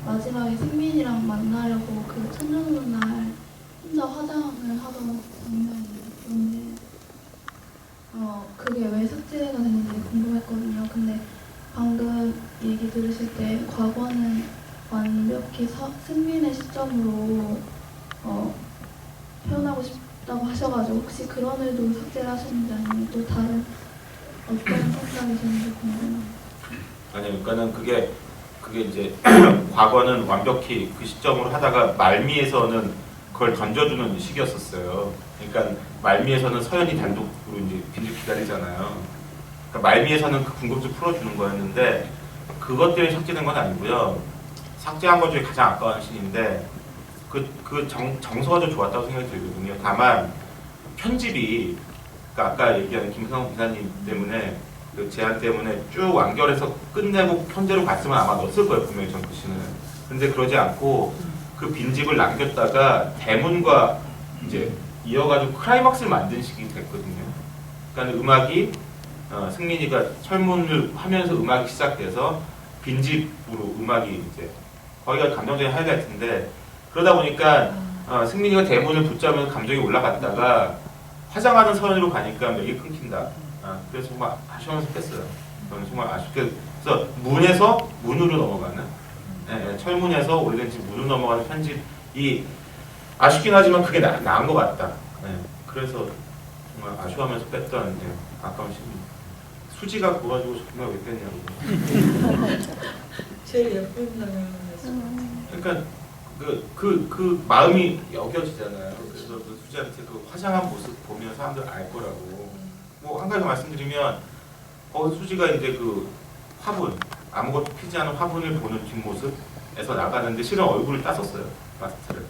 마지막에 승민이랑 만나려고 그 천년문 날 혼자 화장을 하던 장면이 있는데 그게 왜 삭제가 됐는지 궁금했거든요. 근데 방금 얘기 들으실 때 과거는 완벽히 승민의 시점으로 표현하고 싶다고 하셔가지고 혹시 그런 의도 삭제를 하셨는지 아니면 또 다른 어떤 생각이셨는지 궁금해요.
아니요, 그러니까는 그게 이제 과거는 완벽히 그 시점으로 하다가 말미에서는 그걸 던져주는 시기였었어요. 그러니까 말미에서는 서연이 단독으로 이제 빈집 기다리잖아요. 그러니까 말미에서는 그 궁금증 풀어주는 거였는데 그것 때문에 삭제된 건 아니고요. 삭제한 것 중에 가장 아까운 신인데 그 정서가 좀 좋았다고 생각이 들거든요. 다만 편집이 그러니까 아까 얘기한 김성호 기사님 때문에 그 제안 때문에 쭉 완결해서 끝내고 편제로 갔으면 아마 넣었을 거예요, 분명히 전 그 씨는. 근데 그러지 않고 그 빈집을 남겼다가 대문과 이제 이어가지고 클라이막스를 만든 식이 됐거든요. 그러니까 음악이 승민이가 철문을 하면서 음악이 시작돼서 빈집으로 음악이 이제 거기가 감정적인 하이라이트인데 그러다 보니까 승민이가 대문을 붙잡으면서 감정이 올라갔다가 화장하는 서연으로 가니까 맥이 끊긴다. 그래서 정말 아쉬워서 뺐어요. 저는 정말 아쉽게 그래서 문에서 문으로 넘어가는 철문에서 오래된 집 문으로 넘어가는 편집이 아쉽긴 하지만 그게 나은 것 같다. 그래서 정말 아쉬워하면서 뺐던 아까운 신입니다. 수지가 그거 가지고 정말 왜 뺐냐고.
제일 예쁜 장면이었어요.
그러니까 그 마음이 여겨지잖아요. 그래서 그 수지한테 그 화장한 모습 보면 사람들 알 거라고. 뭐 한 가지 말씀드리면 수지가 이제 그 화분 아무것도 피지 않은 화분을 보는 뒷모습에서 나가는데 실은 얼굴을 땄었어요. 마스크를.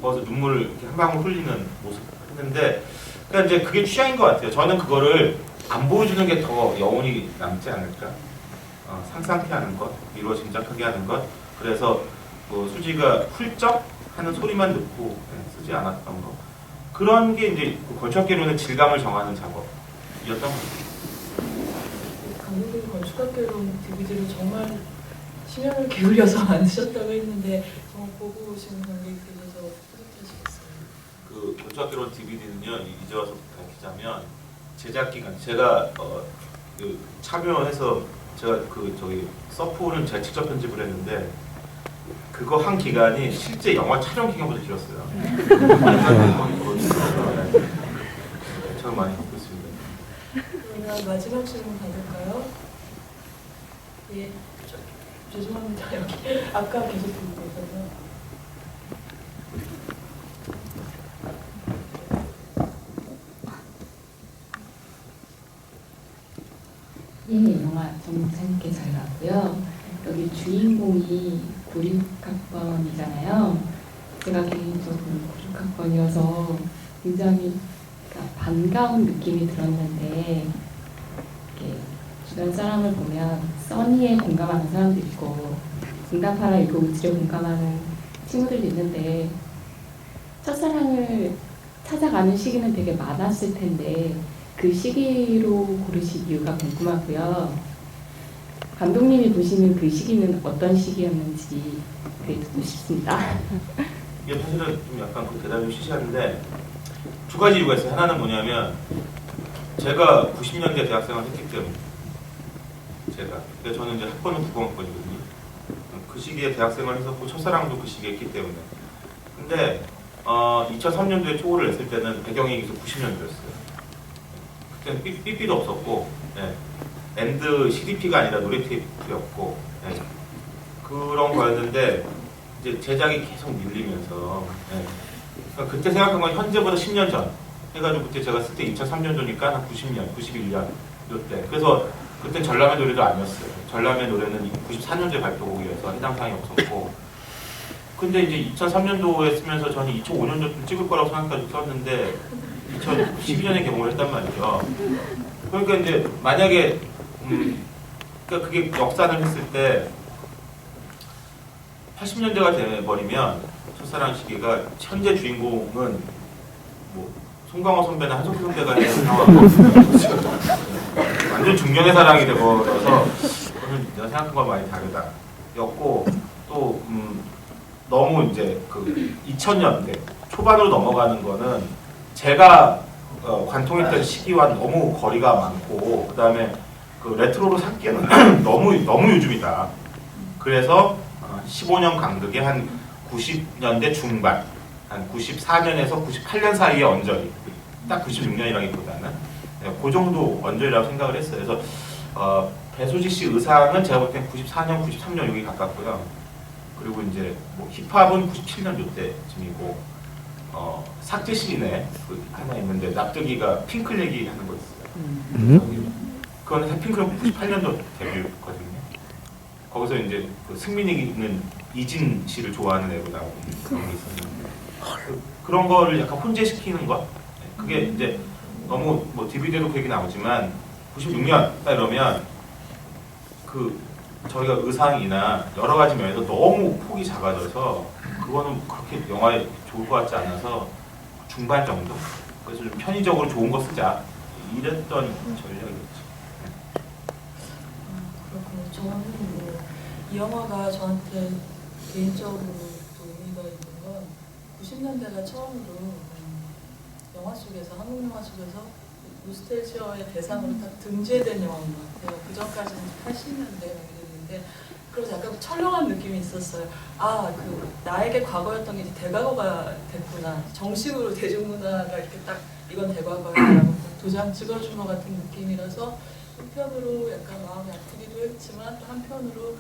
거기서 눈물을 이렇게 한 방울 흘리는 모습 했는데 그러니까 이제 그게 취향인 것 같아요. 저는 그거를 안 보여주는 게 더 여운이 남지 않을까. 상상케 하는 것, 미루어 짐작하게 하는 것. 그래서 뭐 수지가 훌쩍 하는 소리만 듣고 쓰지 않았던 거. 그런 게 이제 그 건축학개론의 질감을 정하는 작업이었던 것 같아요.
감독님 건축학개론 DVD를 정말 심혈을 기울여서 만드셨다고 했는데 정말 보고 오신 관객들께서 뿌듯하시겠어요.
그 건축학개론 DVD는요, 이제 와서 밝히자면 제작 기간 제가 그 참여해서 제가 저기 서프는 제가 직접 편집을 했는데 그거 한 기간이 실제 영화 촬영 기간보다 길었어요. 저는 많이 듣고 있습니다.
그러면 마지막 질문 받을까요? 예, 죄송합니다. 여기 아까 계속 듣고 계셔서.
예, 영화 정말 재밌게 잘 나왔고요. 여기 주인공이 96학번이잖아요. 제가 개인적으로 96학번이어서 굉장히 반가운 느낌이 들었는데 이렇게 주변 사람을 보면 써니에 공감하는 사람도 있고 응답하라 1957에 공감하는 친구들도 있는데 첫사랑을 찾아가는 시기는 되게 많았을 텐데 그 시기로 고르신 이유가 궁금하고요. 감독님이 보시는 그 시기는 어떤 시기였는지 듣고 싶습니다.
이게 사실은 좀 약간 그 대답이 시시한데 두 가지 이유가 있어요. 하나는 뭐냐면 제가 90년대 대학생을 했기 때문에 근데 저는 이제 학번은 90학번이거든요. 그 시기에 대학생을 했었고 첫사랑도 그 시기에 했기 때문에 근데 2003년도에 초고를 냈을 때는 배경이 90년도였어요. 그때는 삐삐도 없었고 엔드 CDP가 아니라 노래 테이프였고 그런 거였는데 이제 제작이 계속 밀리면서 그러니까 그때 생각한 건 현재보다 10년 전 해가지고 그때 제가 쓸 때 2003년도니까 한 90년, 91년 이때. 그래서 그때 전람회 노래도 아니었어요. 전람회 노래는 94년도에 발표곡이어서 해당 사항이 없었고. 근데 이제 2003년도에 쓰면서 저는 2005년도쯤 찍을 거라고 생각까지 썼는데 2012년에 개봉을 했단 말이죠. 그러니까 이제 만약에 그러니까 그게 역산을 했을 때 80년대가 돼버리면 첫사랑 시기가 현재 주인공은 뭐 송강호 선배나 한석규 선배가 해서 완전 중년의 사랑이 돼버려서 저는 내가 생각한 건 많이 다르다 였고 또 너무 이제 그 2000년대 초반으로 넘어가는 거는 제가 관통했던 시기와 너무 거리가 많고 그 다음에 그 레트로로 삼기에는 너무 요즘이다. 그래서 15년 간격에 한 90년대 중반, 한 94년에서 98년 사이에 언저리, 딱 96년이라기보다는 그 정도 언저리라고 생각을 했어요. 그래서 배수지 씨 의상은 제가 볼 땐 94년, 93년 여기 가깝고요. 그리고 이제 뭐 힙합은 97년도 때쯤이고 삭제 시인에 그 하나 있는데 납득이가 핑클 얘기하는 거 있어요. 그거는 핑클은 98년도 데뷔거든요. 거기서 이제 그 승민이는 이진 씨를 좋아하는 애로 나오는 그런 게 있었는데 그런 거를 약간 혼재시키는 것 그게 이제 너무 뭐 DVD도 그 얘기 나오지만 96년 딱 이러면 그 저희가 의상이나 여러 가지 면에서 너무 폭이 작아져서 그거는 그렇게 영화에 좋을 것 같지 않아서 중반 정도 그래서 좀 편의적으로 좋은 거 쓰자 이랬던 전략이었죠.
그렇군요. 저는 이 영화가 저한테 개인적으로 또 의미가 있는 건 90년대가 처음으로 영화 속에서 한국 영화 속에서 노스텔지어의 대상으로 딱 등재된 영화인 것 같아요. 그 전까지는 80년대 이랬는데 그래서 약간 철렁한 느낌이 있었어요. 아, 그 나에게 과거였던 게 이제 대과거가 됐구나. 정식으로 대중문화가 이렇게 딱 이건 대과거야라고 도장 찍어준 것 같은 느낌이라서 한편으로 약간 마음이 아프기도 했지만 또 한편으로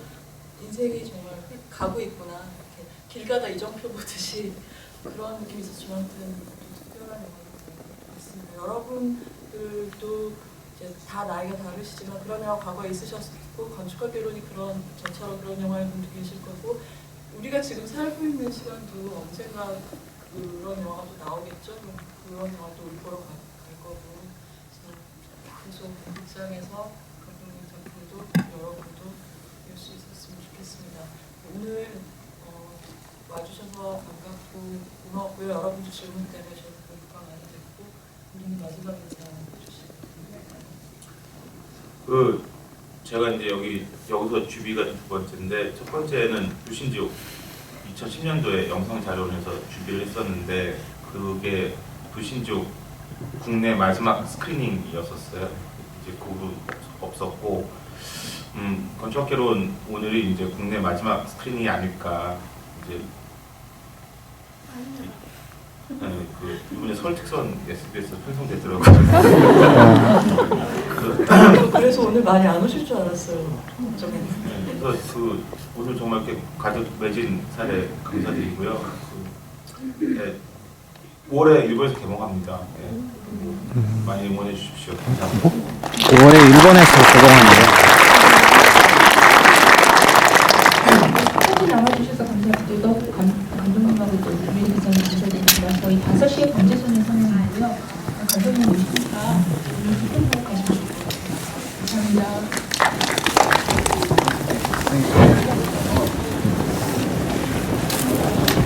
인생이 정말 가고 있구나. 이렇게 길 가다 이정표 보듯이 그런 느낌이 있어서 저한테는 특별한 영화가 있습니다. 여러분들도 이제 다 나이가 다르시지만 그런 영화 과거에 있으셨고 건축학 개론이 그런 저처럼 그런 영화의 분도 계실 거고 우리가 지금 살고 있는 시간도 언젠가 그런 영화가 또 나오겠죠. 그런 영화도 우리 보러 갈 거고 계속 극장에서 감독님 작품도 여러분도 볼 수 있었으면 좋겠습니다. 오늘 와주셔서 반갑고 고맙고요. 여러분들 질문 때문에 저도 공부가 많이 됐고 우리는 마지막 인사 해주시죠.
그 제가 이제 여기서 주비가 두 번째인데 첫 번째는 불신지옥 2010년도에 영상 자료원에서 주비를 했었는데 그게 불신지옥 국내 마지막 스크리닝이었었어요. 이제 그 후로 없었고 건축학개론 오늘이 이제 국내 마지막 스크리닝이 아닐까 이제 그 이번에 서울특선 SBS 편성됐더라고요.
그래서 오늘 많이 안 오실 줄 알았어요. 걱정했는데.
그래서 그 오늘 정말 이렇게 가족 매진 사례 감사드리고요. 5월에 일본에서 개봉합니다. 많이 응원해 주십시오. 감사합니다.
5월에 일본에서 개봉합니다.